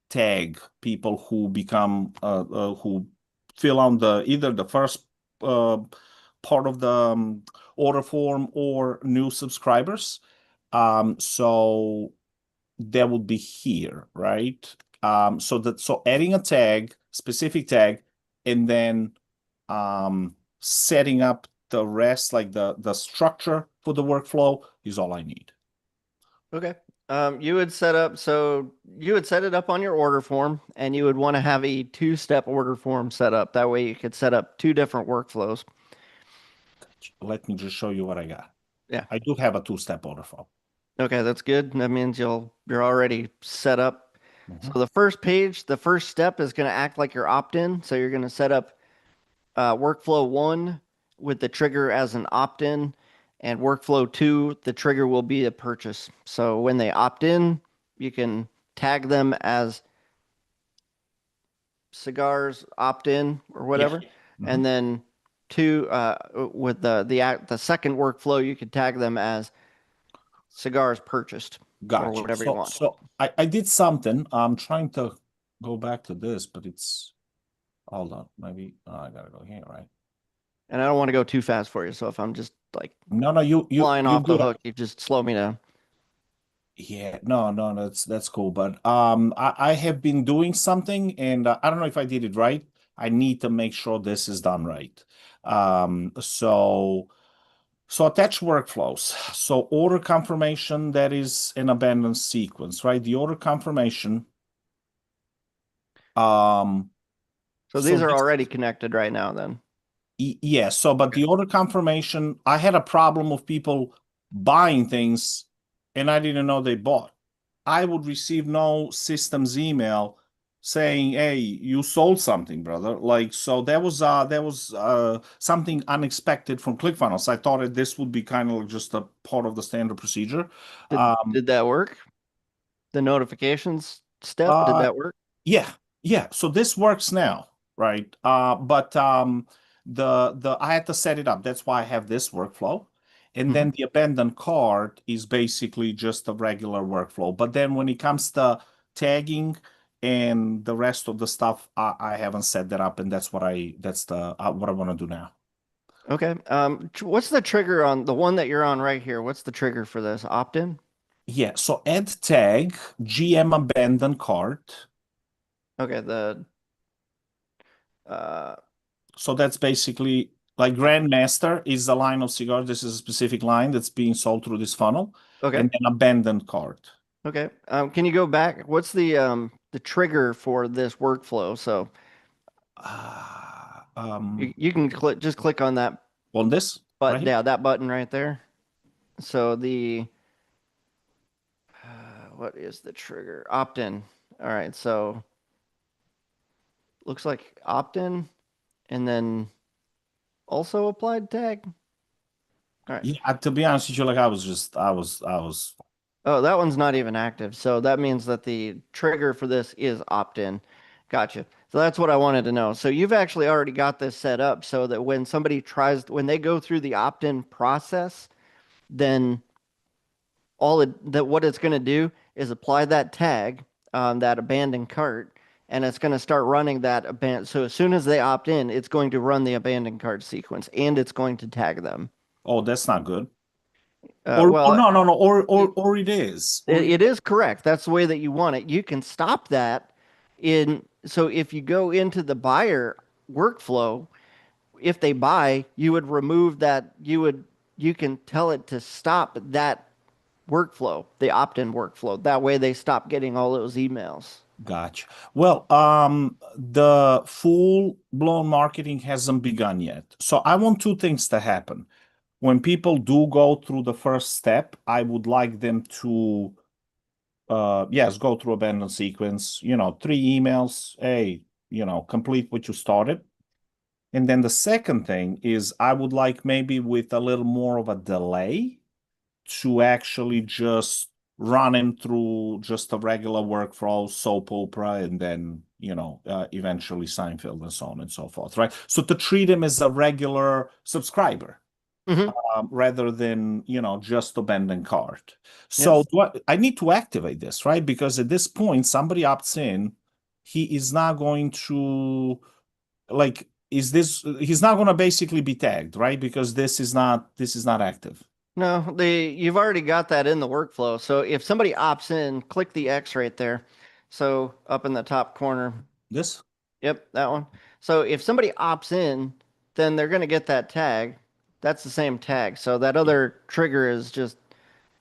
tag people who become who fill on the either the first part of the order form or new subscribers. So that would be here, right? So adding a tag, specific tag, and then setting up the rest, like the structure for the workflow is all I need. okay. You would set it up on your order form, and you would want to have a two-step order form set up. That way you could set up two different workflows. Let me just show you what I got. Yeah. I do have a two-step order flow. Okay, that's good. That means you're already set up. So the first page, the first step is going to act like your opt-in. So you're going to set up workflow 1 with the trigger as an opt-in, and workflow 2, the trigger will be a purchase. So when they opt in, you can tag them as cigars opt-in or whatever. And then 2 with the second workflow, you could tag them as cigars purchased or Gotcha. whatever you want. So I did something. I'm trying to go back to this, but it's hold on. Maybe I gotta go here, right? And I don't want to go too fast for you. So if I'm just like No, you flying you off the good. hook, you just slow me down. Yeah, no, that's cool. But I have been doing something, and I don't know if I did it right. I need to make sure this is done right. So attach workflows. So order confirmation, that is an abandoned sequence, right? The order confirmation. So these are this- already connected right now then. Yeah, so but the order confirmation, I had a problem of people buying things and I didn't know they bought. I would receive no systems email saying, "Hey, you sold something, brother." Like, so that was something unexpected from ClickFunnels. I thought that this would be kind of just a part of the standard procedure. Did that work? The notifications step, did that work? Yeah. So this works now, right? But the I had to set it up. That's why I have this workflow. And then the abandoned cart is basically just a regular workflow. But then when it comes to tagging and the rest of the stuff, I haven't set that up, and that's what I want to do now. Okay. What's the trigger on the one that you're on right here? What's the trigger for this? Opt-in? Yeah. So add tag GM abandoned cart. Okay, So that's basically like Grandmaster is a line of cigars. This is a specific line that's being sold through this funnel. okay. And then abandoned cart. Okay. Can you go back? What's the trigger for this workflow? So you can just click on that On this? but Right here? yeah, that button right there. So the what is the trigger? Opt-in. All right, so looks like opt-in and then also applied tag. All right. Yeah, to be honest with you, like I was Oh, that one's not even active. So that means that the trigger for this is opt-in. Gotcha. So that's what I wanted to know. So you've actually already got this set up so that when somebody tries, when they go through the opt-in process, then what it's going to do is apply that tag, that abandoned cart, and it's going to start running that abandoned. So as soon as they opt in, it's going to run the abandoned cart sequence and it's going to tag them. Oh, that's not good. Uh, Or well, no, it, or it is. it is correct. That's the way that you want it. You can stop that so if you go into the buyer workflow, if they buy, you would remove that, you can tell it to stop that workflow, the opt-in workflow. That way they stop getting all those emails. Gotcha. Well, the full-blown marketing hasn't begun yet. So I want two things to happen. When people do go through the first step, I would like them to, yes, go through abandoned sequence, 3 emails, hey, complete what you started. And then the second thing is I would like maybe with a little more of a delay to actually just run him through just a regular workflow, soap opera, and then, eventually Seinfeld and so on and so forth, right? So to treat him as a regular subscriber Mhm. rather than, just abandoned cart. So Yes. I need to activate this, right? Because at this point, somebody opts in, he is not going to like he's not going to basically be tagged, right? Because this is not active. No, you've already got that in the workflow. So if somebody opts in, click the X right there. So up in the top corner. This Yep, that one. So if somebody opts in, then they're going to get that tag. That's the same tag. So that other trigger is just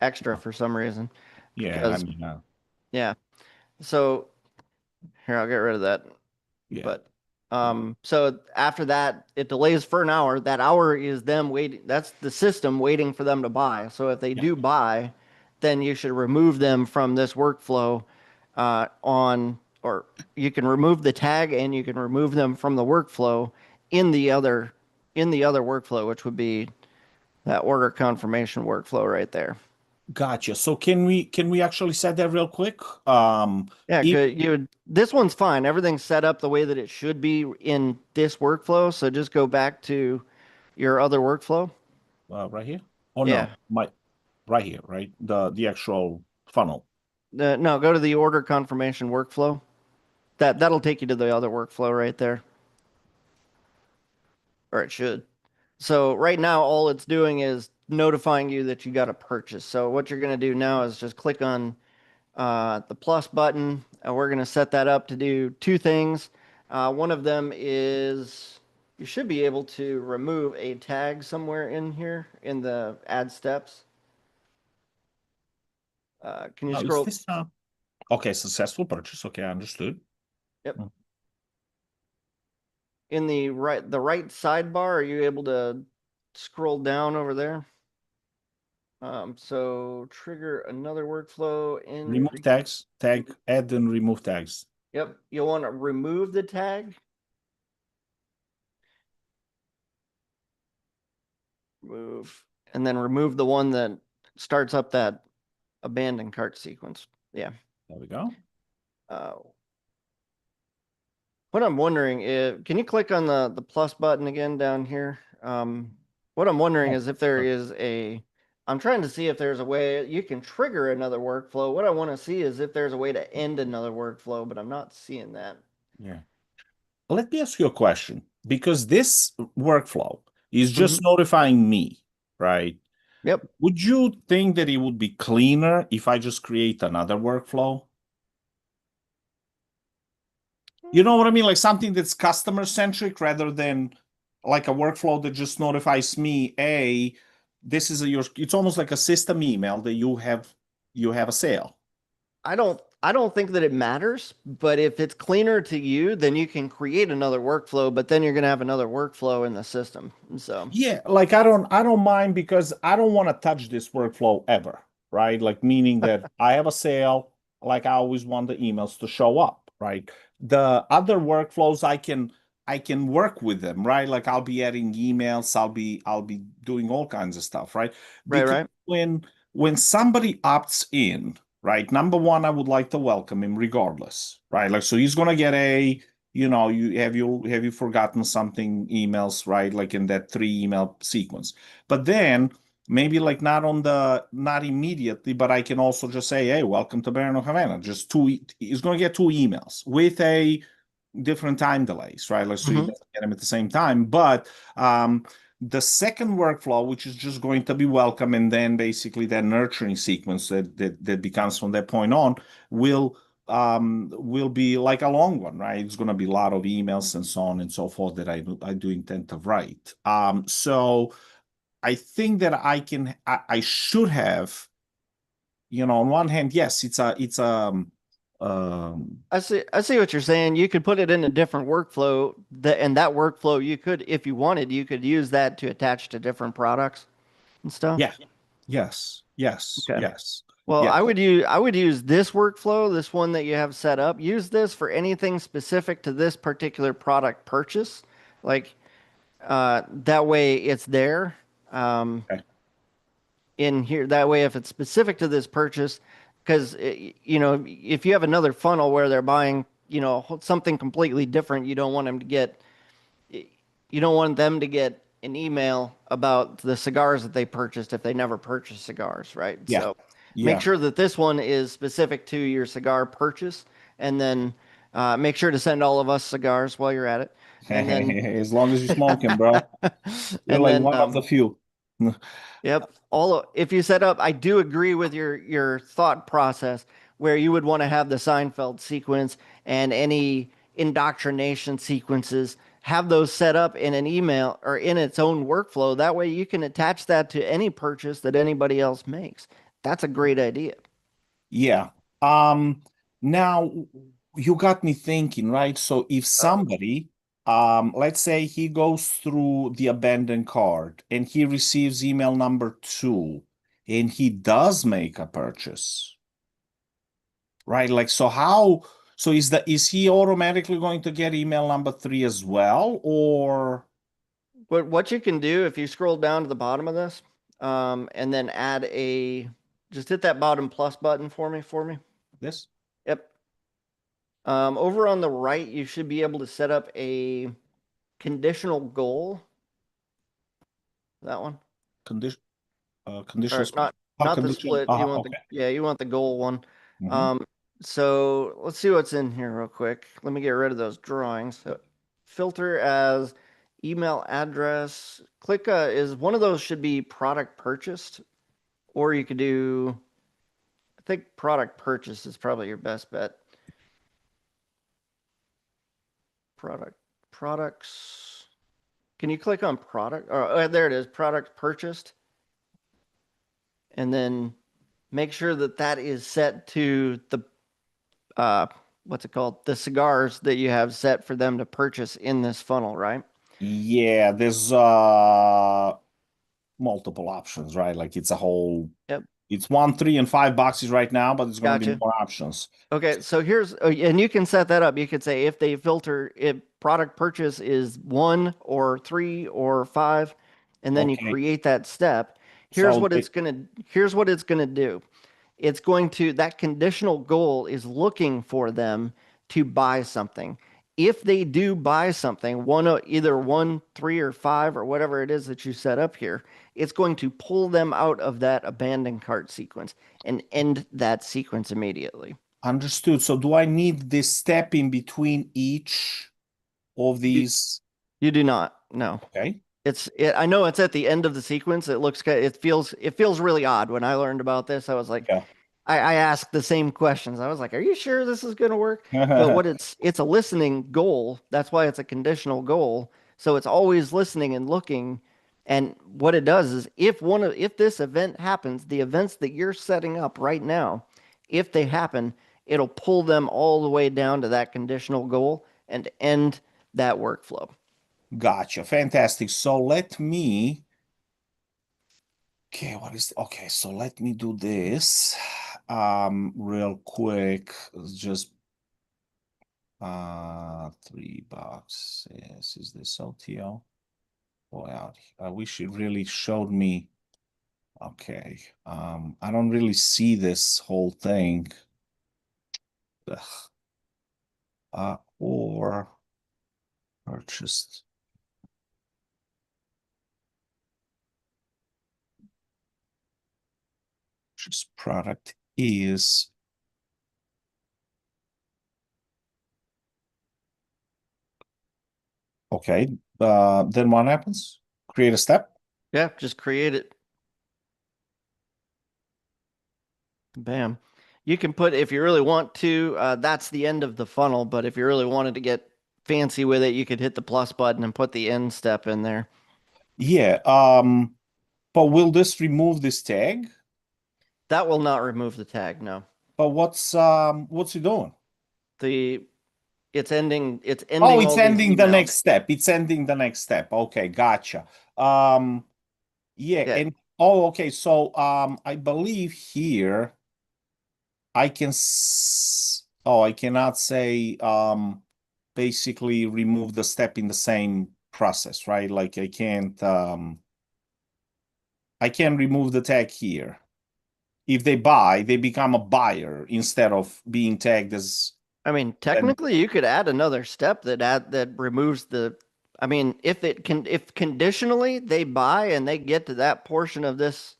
extra for some reason. Yeah, I Because, mean, yeah. So here, I'll get rid of that. yeah. But so after that, it delays for an hour. That hour is them waiting. That's the system waiting for them to buy. So if they Yeah. do buy, then you should remove them from this workflow or you can remove the tag and you can remove them from the workflow in the other workflow, which would be that order confirmation workflow right there. Gotcha. So can we actually set that real quick? Yeah, If good. This one's fine. Everything's set up the way that it should be in this workflow. So just go back to your other workflow. right here? Oh no, Yeah. right here, right? The actual funnel. No, go to the order confirmation workflow. That'll take you to the other workflow right there. Or it should. So right now, all it's doing is notifying you that you got a purchase. So what you're going to do now is just click on the plus button. We're going to set that up to do two things. One of them is you should be able to remove a tag somewhere in here in the add steps. Can you Is scroll? this okay, successful purchase. Okay, I understood. Yep. In the right sidebar, are you able to scroll down over there? So trigger another workflow in. Remove tags, add and remove tags. Yep, you'll want to remove the tag. Remove, and then remove the one that starts up that abandoned cart sequence. Yeah. There we go. What I'm wondering is, can you click on the plus button again down here? What I'm wondering is if there is I'm trying to see if there's a way you can trigger another workflow. What I want to see is if there's a way to end another workflow, but I'm not seeing that. Yeah. Let me ask you a question, because this workflow is just notifying me, right? Yep. Would you think that it would be cleaner if I just create another workflow? You know what I mean? Like something that's customer centric rather than like a workflow that just notifies me, hey, this is it's almost like a system email that you have a sale. I don't think that it matters, but if it's cleaner to you, then you can create another workflow, but then you're going to have another workflow in the system. So yeah, like I don't mind, because I don't want to touch this workflow ever, right? Like meaning that I have a sale, like I always want the emails to show up, right? The other workflows I can work with them, right? Like I'll be adding emails, I'll be doing all kinds of stuff, right? Because right. when somebody opts in, right? Number one, I would like to welcome him regardless, right? Like so he's gonna get a you forgotten something emails, right? Like in that 3 email sequence. But then maybe like not immediately, but I can also just say, hey, welcome to Barron of Havana. Just he's going to get 2 emails with a different time delays, right? Like so he doesn't get them at the same time. But the second workflow, which is just going to be welcome, and then basically that nurturing sequence that becomes from that point on will be like a long one, right? It's going to be a lot of emails and so on and so forth that I do intend to write. So I think that I should have, on one hand, yes, I see what you're saying. You could put it in a different workflow, and that workflow you could, if you wanted, you could use that to attach to different products and stuff. yeah, yes, Okay. yes. Well, Yeah. I would use this workflow, this one that you have set up. Use this for anything specific to this particular product purchase. Like that way it's there. Okay. In here. That way, if it's specific to this purchase, because if you have another funnel where they're buying, something completely different, you don't want them to get an email about the cigars that they purchased if they never purchased cigars, right? Yeah. So Yeah. make sure that this one is specific to your cigar purchase, and then make sure to send all of us cigars while you're at it, and then As long as you're smoking, bro. You're and like then one of the few. Yep. If you set up, I do agree with your thought process where you would want to have the Seinfeld sequence and any indoctrination sequences, have those set up in an email or in its own workflow. That way you can attach that to any purchase that anybody else makes. That's a great idea. Yeah. Now you got me thinking, right? So if somebody, let's say he goes through the abandoned cart and he receives email number 2 and he does make a purchase, right? Like, so is he automatically going to get email number 3 as well, or But what you can do if you scroll down to the bottom of this, and then just hit that bottom plus button for me. this? Yep. Over on the right, you should be able to set up a conditional goal. That one. Condition, Or conditional split. not the Condition. split. You want Okay. you want the goal one. Mhm. So let's see what's in here real quick. Let me get rid of those drawings. So filter as email address. Click is one of those should be product purchased, or you could do. I think product purchase is probably your best bet. Products. Can you click on product? Oh, there it is. Product purchased. And then make sure that that is set to the what's it called? The cigars that you have set for them to purchase in this funnel, right? Yeah, there's multiple options, right? Like Yep. it's 1, 3, and 5 boxes right now, but there's going to be Gotcha. more options. Okay, so and you can set that up. You could say if they filter, if product purchase is 1 or 3 or 5, and then you Okay. create that step. Here's what it's gonna do. It's going to, that conditional goal is looking for them to buy something. If they do buy something, either 1, 3, or 5, or whatever it is that you set up here, it's going to pull them out of that abandoned cart sequence and end that sequence immediately. Understood. So do I need this step in between each of these? You do not. No. Okay. I know it's at the end of the sequence. It feels really odd. When I learned about this, I was like, Yeah. I asked the same questions. I was like, are you sure this is going to work? But it's a listening goal. That's why it's a conditional goal. So it's always listening and looking. And what it does is if this event happens, the events that you're setting up right now, if they happen, it'll pull them all the way down to that conditional goal and end that workflow. Gotcha. Fantastic. So let me. Okay, okay, so let me do this real quick. Just 3 boxes. Is this LTO? Boy, I wish it really showed me. Okay. I don't really see this whole thing. Ugh. Or Purchased. Purchased product is. Okay. Then what happens? Create a step. Yeah, just create it. Bam. You can put, if you really want to, that's the end of the funnel, but if you really wanted to get fancy with it, you could hit the plus button and put the end step in there. Yeah. But will this remove this tag? That will not remove the tag, no. But what's it doing? It's ending Oh, it's all these ending the emails. next step. It's ending the next step. Okay, gotcha. Yeah, Yeah. and oh, okay. So I believe here I can I cannot say basically remove the step in the same process, right? Like I can't remove the tag here. If they buy, they become a buyer instead of being tagged as. I mean, technically you could add another step that removes the, I mean, if conditionally they buy and they get to that portion of this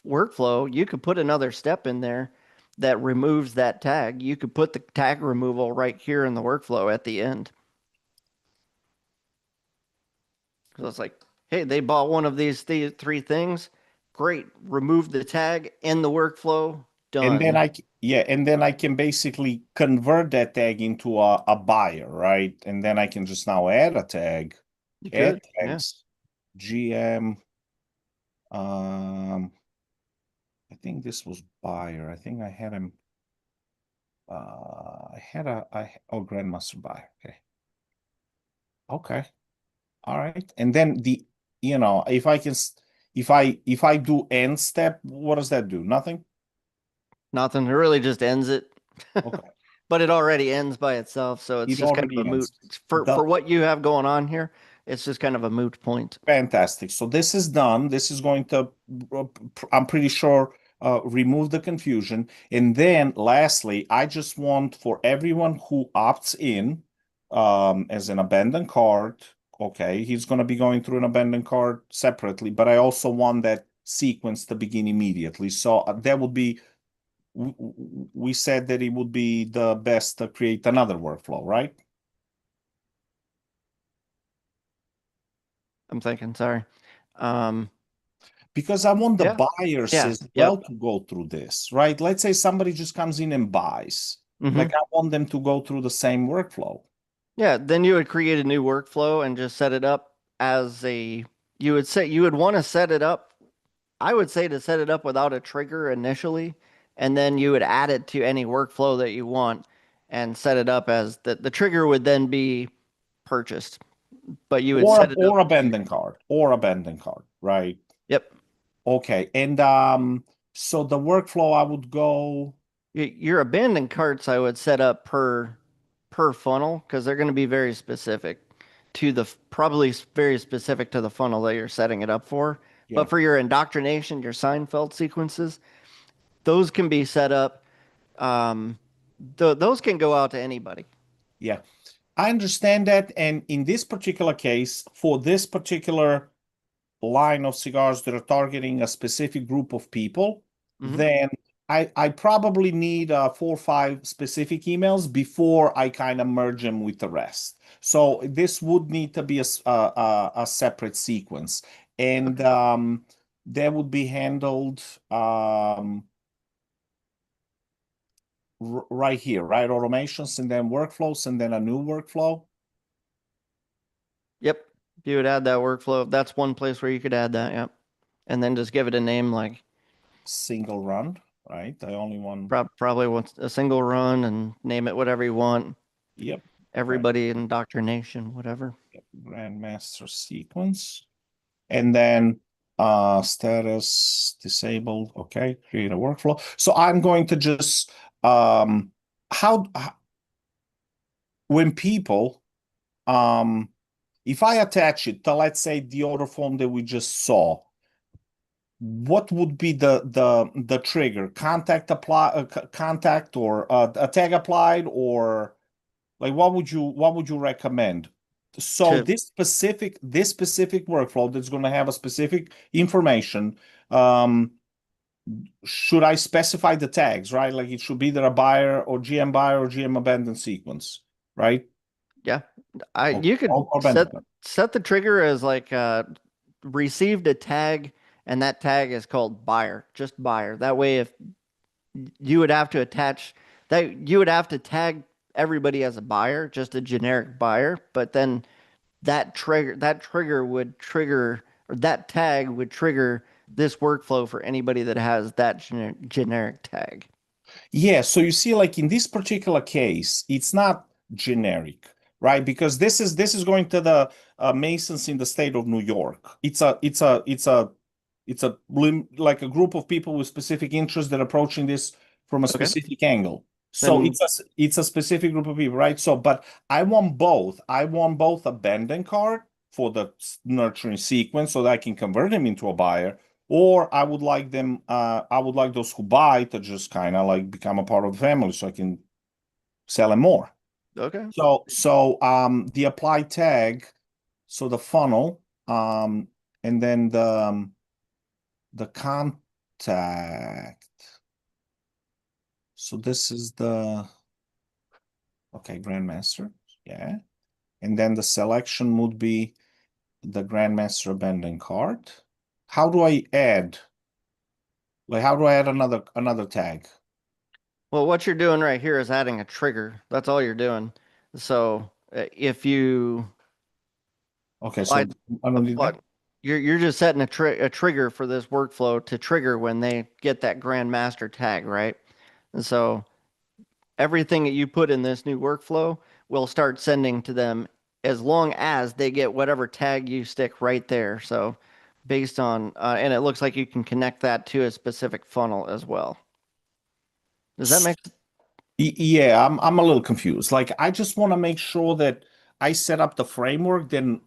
workflow, you could put another step in there that removes that tag. You could put the tag removal right here in the workflow at the end. So it's like, hey, they bought one of these three things. Great. Remove the tag in the workflow. Done. And then I can basically convert that tag into a buyer, right? And then I can just now add a tag. You Add could, yeah. tags. GM. I think this was buyer. I think I had him. Grandmaster buyer. Okay. Okay. All right. And then if I do end step, what does that do? Nothing? Nothing. It really just ends it. Okay. But it already ends by itself, so it's It just kind of already a moot ends. for what you have going on here. It's just kind of a moot point. Fantastic. So this is done. This is going to, I'm pretty sure, remove the confusion. And then lastly, I just want for everyone who opts in as an abandoned cart, okay, he's going to be going through an abandoned cart separately, but I also want that sequence to begin immediately. So that would be, we said that it would be the best to create another workflow, right? I'm thinking, sorry. Because I want the Yeah. buyers Yeah. as Yep. well to go through this, right? Let's say somebody just comes in and buys. Like I want them to go through the same workflow. Yeah, then you would create a new workflow and just set it up as you would want to set it up. I would say to set it up without a trigger initially, and then you would add it to any workflow that you want and set it up as the trigger would then be purchased. But you would set it up. Or abandoned cart, right? Yep. Okay. And so the workflow I would go. Your abandoned carts I would set up per funnel because they're going to be very specific to probably very specific to the funnel that you're setting it up for. Yeah. But for your indoctrination, your Seinfeld sequences, those can be set up. Those can go out to anybody. Yeah, I understand that. And in this particular case, for this particular line of cigars that are targeting a specific group of people, then I probably need 4 or 5 specific emails before I kind of merge them with the rest. So this would need to be a separate sequence, and that would be handled right here, right? Automations and then workflows and then a new workflow. Yep. You would add that workflow. That's one place where you could add that. Yep. And then just give it a name like single run, right? I only want probably want a single run and name it whatever you want. Yep. Everybody indoctrination, whatever. Yep. Grandmaster sequence. And then status disabled. Okay, create a workflow. So I'm going to just how when people if I attach it to, let's say, the order form that we just saw, what would be the trigger? Contact or a tag applied, or like what would you recommend? So To this specific workflow that's going to have a specific information, um, should I specify the tags, right? Like it should be either a buyer or GM abandoned sequence, right? yeah, Or, you could or abandoned. set the trigger as like received a tag, and that tag is called buyer, just buyer. That way, if you would have to attach that, you would have to tag everybody as a buyer, just a generic buyer, but then that trigger would trigger, or that tag would trigger this workflow for anybody that has that generic tag. Yeah, so you see, like in this particular case, it's not generic, right? Because this is going to the Masons in the state of New York. Like a group of people with specific interests that are approaching this from a Okay. specific angle. So Then it's a specific group of people, right? So, but I want both. I want both a abandon card for the nurturing sequence so that I can convert them into a buyer, or I would like them, I would like those who buy to just kind of like become a part of the family so I can sell them more. okay. So the apply tag, so the funnel, and then the contact. So this is the okay, Grandmaster, yeah. And then the selection would be the Grandmaster abandoned card. How do I add? Like, how do I add another tag? Well, what you're doing right here is adding a trigger. That's all you're doing. So if you Okay, apply, so I don't need apply, that. you're just setting a trigger for this workflow to trigger when they get that Grandmaster tag, right? And so everything that you put in this new workflow will start sending to them as long as they get whatever tag you stick right there. So based on, and it looks like you can connect that to a specific funnel as well. Does that make Yeah, I'm a little confused. Like, I just want to make sure that I set up the framework, then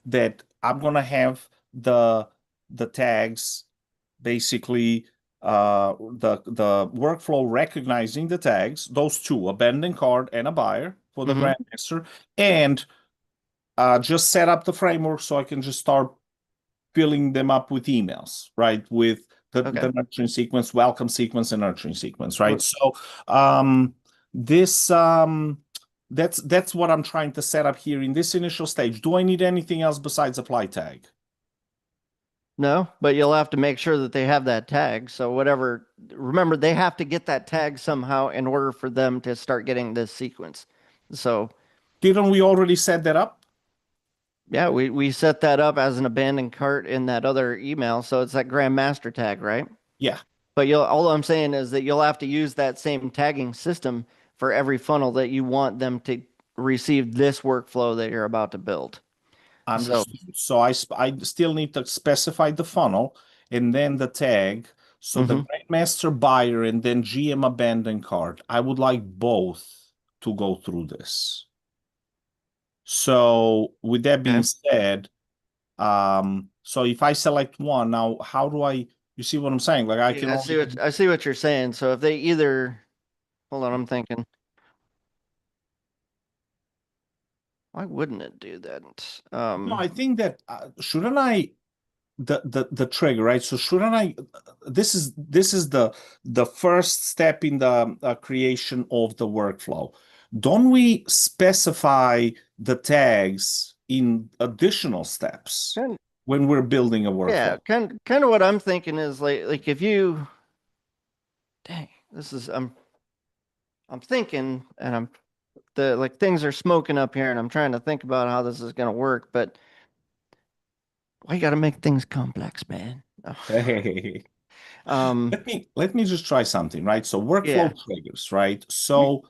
that I'm gonna have the tags basically the workflow recognizing the tags, those two, a abandon card and a buyer for the Mhm. Grandmaster, and just set up the framework so I can just start filling them up with emails, right? With Okay. the nurturing sequence, welcome sequence, and nurturing sequence, right? Well, So this that's what I'm trying to set up here in this initial stage. Do I need anything else besides apply tag? no, but you'll have to make sure that they have that tag. So whatever, remember they have to get that tag somehow in order for them to start getting this sequence. So Didn't we already set that up? yeah, we set that up as an abandoned cart in that other email. So it's that Grandmaster tag, right? Yeah. But you'll, all I'm saying is that you'll have to use that same tagging system for every funnel that you want them to receive this workflow that you're about to build. So, Understood. So I still need to specify the funnel and then the tag. So the mhm, Grandmaster buyer and then GM abandon card. I would like both to go through this. So with that being okay. said, so if I select one now, how do I? You see what I'm saying? Like I can Yeah, only. I see what you're saying. So if they either, hold on, I'm thinking, why wouldn't it do that? No, I think that shouldn't I the trigger, right? So shouldn't I? This is the first step in the creation of the workflow. Don't we specify the tags in additional steps Kind, when we're building a yeah, workflow? kind of what I'm thinking is like if you, dang, this is I'm thinking, and I'm the like things are smoking up here, and I'm trying to think about how this is gonna work, but why you gotta make things complex, man? Oh. Hey. Um, Let me just try something, right? So workflow yeah, triggers, right? you So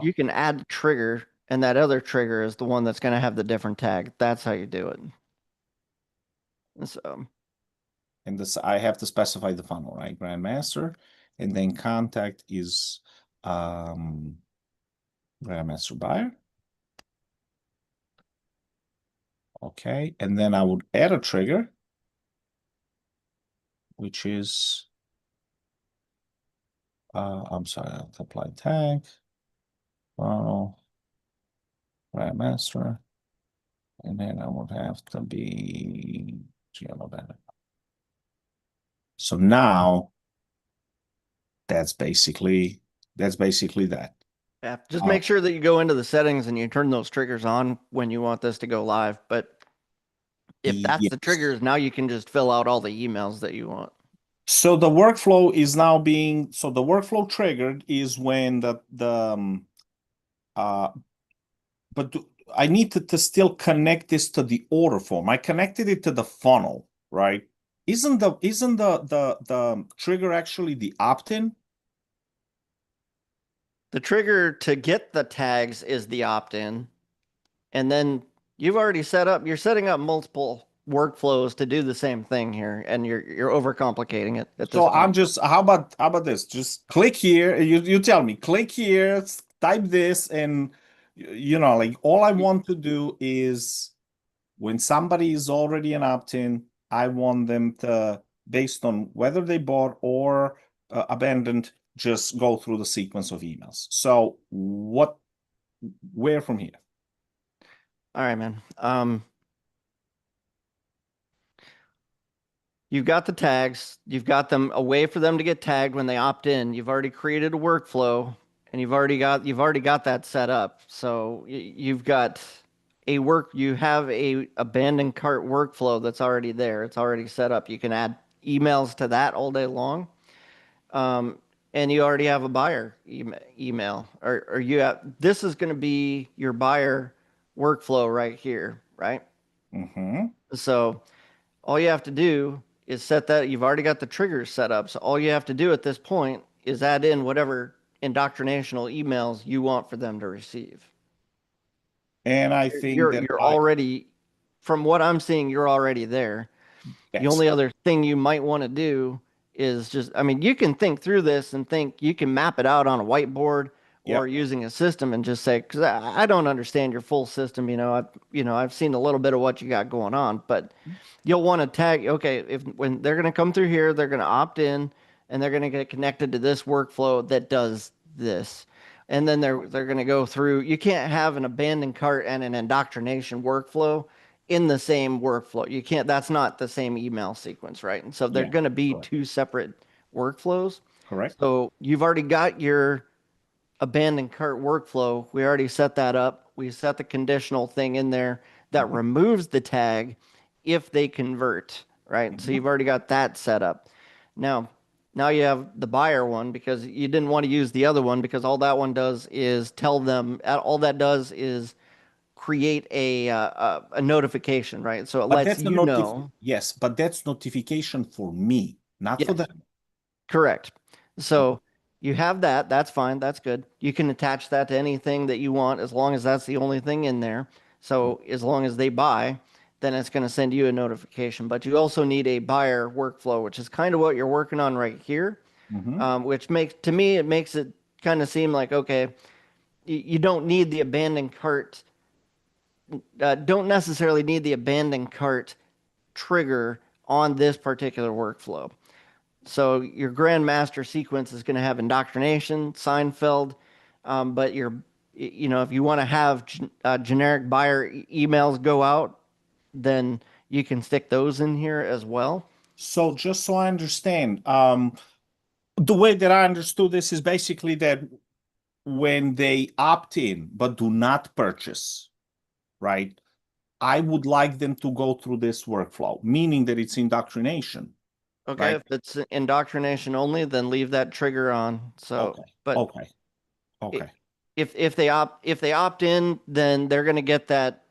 you can add a trigger, and that other trigger is the one that's gonna have the different tag. That's how you do it. So, and this I have to specify the funnel, right? Grandmaster, and then contact is Grandmaster buyer. Okay, and then I would add a trigger, which is I'm sorry, I'll apply tag. Funnel. master, and then I would have to be GLO data. So now that's basically that. Yeah, just make sure that you go into the settings and you turn those triggers on when you want this to go live. But if that's the Yes. triggers, now you can just fill out all the emails that you want. So the workflow is now being, so the workflow triggered is when but I need to still connect this to the order form. I connected it to the funnel, right? Isn't the trigger actually the opt-in? The trigger to get the tags is the opt-in. And then you're setting up multiple workflows to do the same thing here, and you're overcomplicating it at this So I'm point. just, how about this? Just click here. You tell me, click here, type this, and like all I want to do is when somebody is already an opt-in, I want them to, based on whether they bought or abandoned, just go through the sequence of emails. So where from here? All right, man. You've got the tags, you've got them a way for them to get tagged when they opt in. You've already created a workflow and you've already got that set up. So you have a abandoned cart workflow that's already there. It's already set up. You can add emails to that all day long. And you already have a buyer email, or this is going to be your buyer workflow right here, right? Mm-hmm. So all you have to do is set that. You've already got the triggers set up. So all you have to do at this point is add in whatever indoctrinational emails you want for them to receive. And I think You're already, from what I'm seeing, you're already there. The only other thing you might want to do is just, I mean, you can think through this and you can map it out on a whiteboard or using a system and just say, because I don't understand your full system. I've seen a little bit of what you got going on, but you'll want to tag, okay, when they're going to come through here, they're going to opt in and they're going to get connected to this workflow that does this. And then they're going to go through, you can't have an abandoned cart and an indoctrination workflow in the same workflow. You can't, that's not the same email sequence, right? And so they're going to be two separate workflows. Correct. So you've already got your abandoned cart workflow. We already set that up. We set the conditional thing in there that removes the tag if they convert, right? So you've already got that set up. Now you have the buyer one because you didn't want to use the other one because all that one does is tell them, all that does is create a notification, right? So it lets you know. Yes, but that's notification for me, not for them. Correct. So you have that. That's fine. That's good. You can attach that to anything that you want as long as that's the only thing in there. So as long as they buy, then it's going to send you a notification. But you also need a buyer workflow, which is kind of what you're working on right here, which makes it kind of seem like, okay, you don't need the abandoned cart. Don't necessarily need the abandoned cart trigger on this particular workflow. So your grandmaster sequence is going to have indoctrination, Seinfeld, but if you want to have generic buyer emails go out, then you can stick those in here as well. So just so I understand, the way that I understood this is basically that when they opt in but do not purchase, right? I would like them to go through this workflow, meaning that it's indoctrination. Okay, right? if it's indoctrination only, then leave that trigger on. So, but okay. If they opt in, then they're going to get that.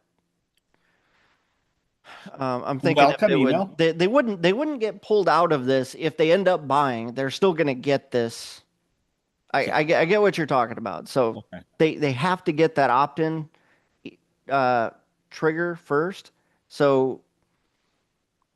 I'm thinking if Welcome email. they wouldn't get pulled out of this if they end up buying. They're still going to get this. I get what you're talking about. So they have to get that opt-in trigger first. So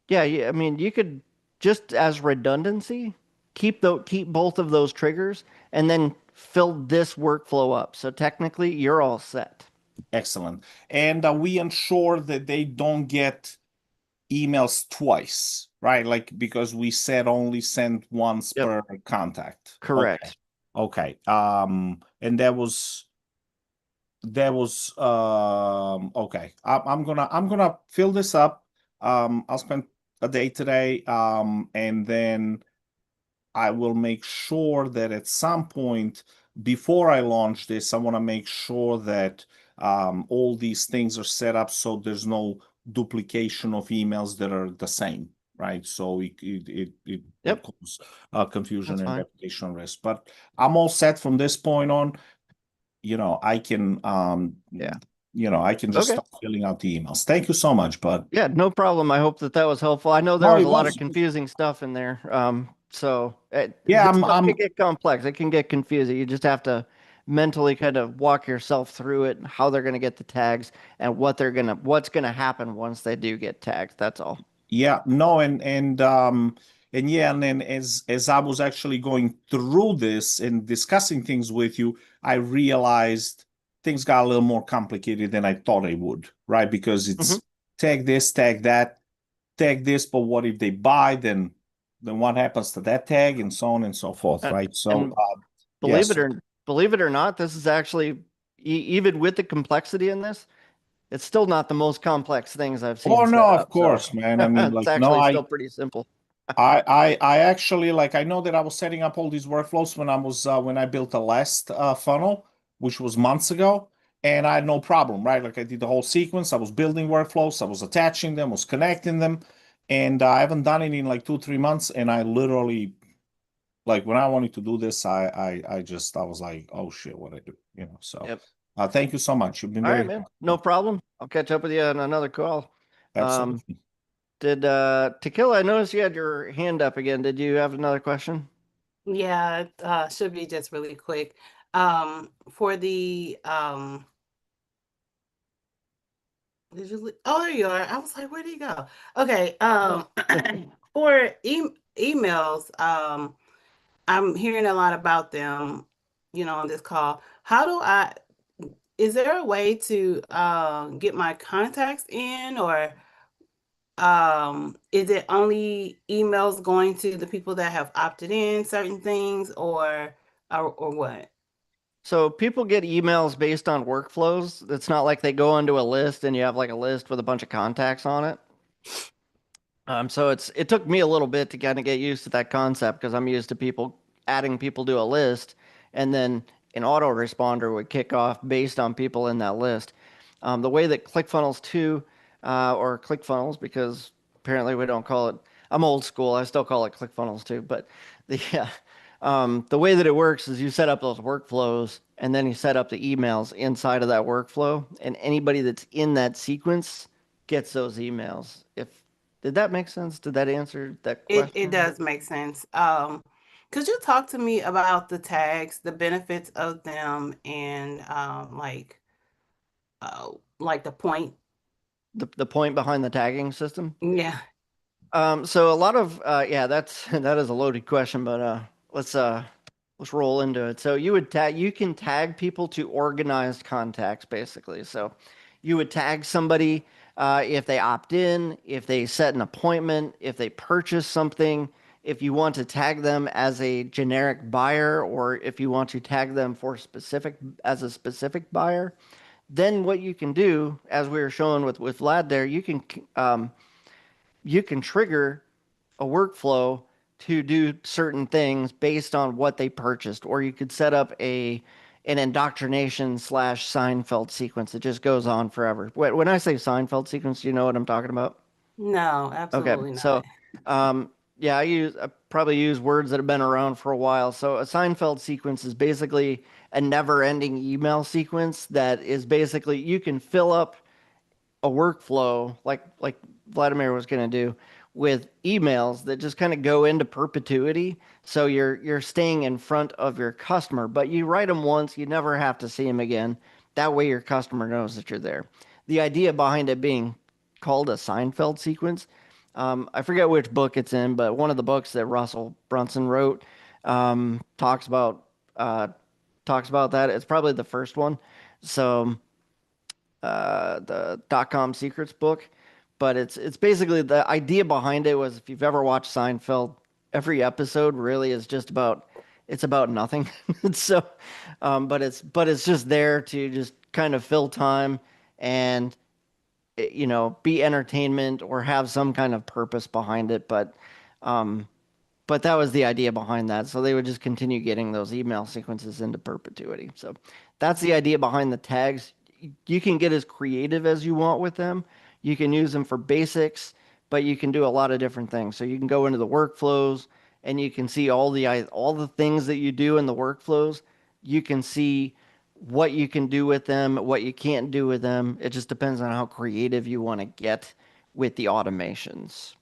yeah, I mean you could just as redundancy keep both of those triggers and then fill this workflow up. So technically you're all set. Excellent. And we ensure that they don't get emails twice, right? Like because we said only send once per contact. Correct. Okay. And that was there was okay. I'm gonna fill this up. I'll spend a day today, and then I will make sure that at some point before I launch this, I want to make sure that all these things are set up so there's no duplication of emails that are the same, right? So it Yep, causes confusion that's and fine. reputational risk. But I'm all set from this point on. I can Yeah. I can just Okay. start filling out the emails. Thank you so much, bud. Yeah, no problem. I hope that that was helpful. I know there No, was it a lot of was. confusing stuff in there. So Yeah, this stuff can get complex. It can get confusing. You just have to mentally kind of walk yourself through it, how they're going to get the tags and what's going to happen once they do get tagged. That's all. Yeah, no, and yeah, and then as I was actually going through this and discussing things with you, I realized things got a little more complicated than I thought they would, right? Because Mhm. it's tag this, tag that, tag this, but what if they buy, then what happens to that tag and so on and so forth, And, right? So and believe yes. it or believe it or not, this is actually even with the complexity in this, it's still not the most complex things I've Oh seen no, set of up. So course, man. I mean, it's like, no, actually still pretty simple. I actually like I know that I was setting up all these workflows when I was when I built the last funnel, which was months ago, and I had no problem, right? Like I did the whole sequence. I was building workflows, I was attaching them, was connecting them, and I haven't done it in like 2, 3 months. And I literally like when I wanted to do this, I was like, oh shit, what I do, So, Yep. thank you so much. You've been All right, very man. No helpful. problem. I'll catch up with you on another call. Um, Absolutely. did Tequila, I noticed you had your hand up again. Did you have another question? Yeah, it should be just really quick. For the did you oh, there you are. I was like, where did he go? Okay, for emails, I'm hearing a lot about them, on this call. How do I is there a way to get my contacts in, or is it only emails going to the people that have opted in certain things, or what? So people get emails based on workflows. It's not like they go into a list and you have like a list with a bunch of contacts on it. So it took me a little bit to kind of get used to that concept because I'm used to people adding people to a list, and then an autoresponder would kick off based on people in that list. The way that ClickFunnels 2 or ClickFunnels, because apparently we don't call it, I'm old school, I still call it ClickFunnels 2, but the way that it works is you set up those workflows and then you set up the emails inside of that workflow, and anybody that's in that sequence gets those emails. If did that make sense? Did that answer that It question? does make sense. Could you talk to me about the tags, the benefits of them, and like the point? The point behind the tagging system? Yeah. So a lot of yeah, that's that is a loaded question, but let's roll into it. So you can tag people to organized contacts basically. So you would tag somebody if they opt in, if they set an appointment, if they purchase something, if you want to tag them as a generic buyer, or if you want to tag them for specific as a specific buyer. Then what you can do, as we were showing with Vlad there, you can trigger a workflow to do certain things based on what they purchased, or you could set up an indoctrination slash Seinfeld sequence that just goes on forever. When I say Seinfeld sequence, do you know what I'm talking about? No, Okay, absolutely not. so yeah, I probably use words that have been around for a while. So a Seinfeld sequence is basically a never-ending email sequence that is basically you can fill up a workflow like Vladimir was going to do with emails that just kind of go into perpetuity. So you're staying in front of your customer, but you write them once, you never have to see them again. That way your customer knows that you're there. The idea behind it being called a Seinfeld sequence, I forget which book it's in, but one of the books that Russell Brunson wrote uh, talks about that. It's probably the first one. So the .com Secrets book, but it's basically the idea behind it was if you've ever watched Seinfeld, every episode really is just about it's about nothing. So, but it's just there to just kind of fill time and be entertainment or have some kind of purpose behind it. But that was the idea behind that. So they would just continue getting those email sequences into perpetuity. So that's the idea behind the tags. You can get as creative as you want with them. You can use them for basics, but you can do a lot of different things. So you can go into the workflows and you can see all the things that you do in the workflows. You can see what you can do with them, what you can't do with them. It just depends on how creative you want to get with the automations.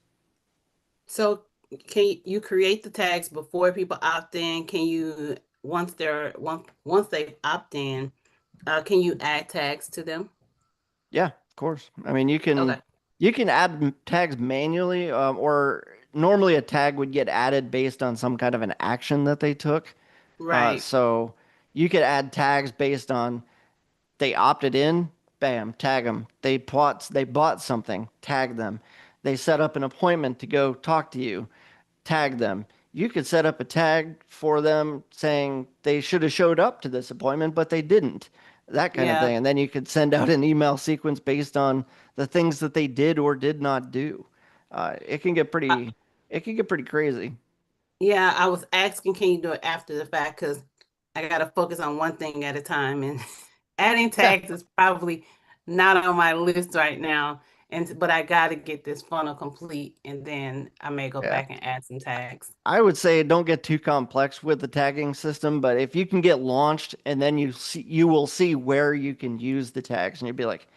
So can you create the tags before people opt in? Can you once they've opt in, can you add tags to them? Yeah, of course. I mean, Okay. you can add tags manually, or normally a tag would get added based on some kind of an action that they took. Right. So you could add tags based on they opted in, bam, tag them. They bought something, tag them. They set up an appointment to go talk to you, tag them. You could set up a tag for them saying they should have showed up to this appointment, but they didn't. That kind of Yeah. thing. And then you could send out an email sequence based on the things that they did or did not do. It can get Uh, pretty crazy. yeah, I was asking, can you do it after the fact? Because I got to focus on one thing at a time, and adding tags is probably not on my list right now. But I got to get this funnel complete, and then I may go Yeah. back and add some tags. I would say don't get too complex with the tagging system, but if you can get launched and then you will see where you can use the tags and you'll be like,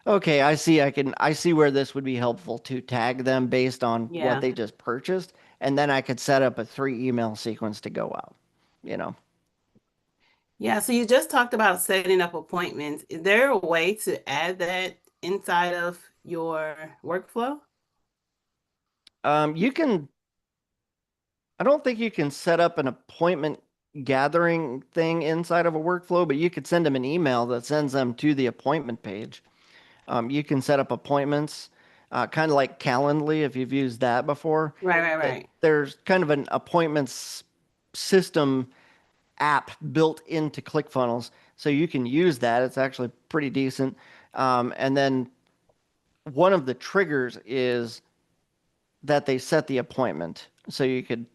okay, I see where this would be helpful to tag them based on what Yeah. they just purchased, and then I could set up a 3 email sequence to go out, you know. Yeah, so you just talked about setting up appointments. Is there a way to add that inside of your workflow? You can I don't think you can set up an appointment gathering thing inside of a workflow, but you could send them an email that sends them to the appointment page. You can set up appointments, kind of like Calendly if you've used that before. Right, right, right. There's kind of an appointments system app built into ClickFunnels, so you can use that. It's actually pretty decent. And then one of the triggers is that they set the appointment, so you could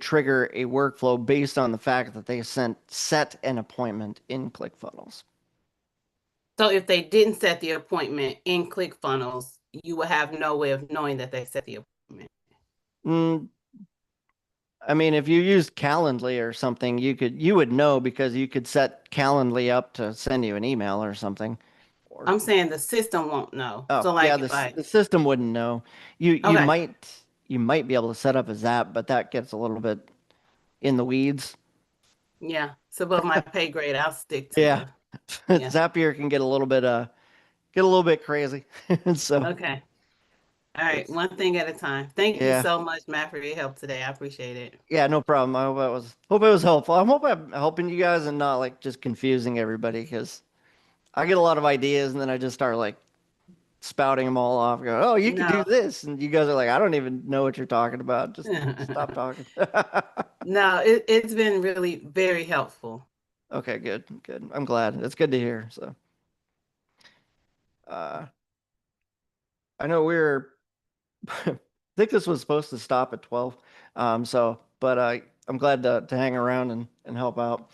trigger a workflow based on the fact that they set an appointment in ClickFunnels. So if they didn't set the appointment in ClickFunnels, you would have no way of knowing that they set the appointment. Mm, I mean, if you used Calendly or something, you would know because you could set Calendly up to send you an email or something. Or I'm saying the system won't know. oh So yeah, like if I the system wouldn't know. You okay, might be able to set up a Zap, but that gets a little bit in the weeds. yeah, it's above my pay grade. I'll stick to Yeah, the yeah. Zapier can get a little bit crazy. So Okay. All right, it's one thing at a time. Thank you yeah. so much, Matt, for your help today. I appreciate it. Yeah, no problem. I hope it was helpful. I'm helping you guys and not like just confusing everybody because I get a lot of ideas and then I just start like spouting them all off. Go, oh, you could do No, this, and you guys are like, I don't even know what you're talking about. Just stop talking. no, it's been really very helpful. Okay, good, good. I'm glad. It's good to hear. So, uh, I know I think this was supposed to stop at 12. But I'm glad to hang around and help out.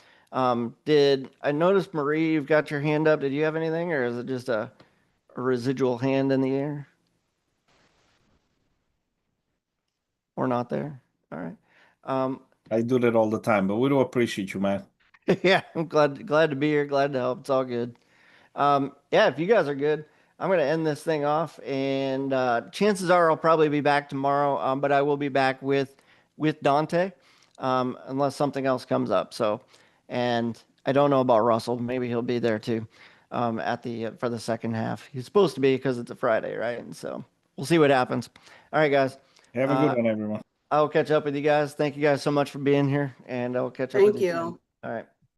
Did I notice, Marie, you've got your hand up? Did you have anything, or is it just a residual hand in the air? Or not there? All right. I do that all the time, but we do appreciate you, man. Yeah, I'm glad to be here, glad to help. It's all good. Yeah, if you guys are good, I'm gonna end this thing off, and chances are I'll probably be back tomorrow. But I will be back with Dante, unless something else comes up. So, and I don't know about Russell. Maybe he'll be there too, at the for the second half. He's supposed to be because it's a Friday, right? And so we'll see what happens. All right, guys. Have a good one, everyone. I'll catch up with you guys. Thank you guys so much for being here, and I'll catch up with Thank you soon. you. All right.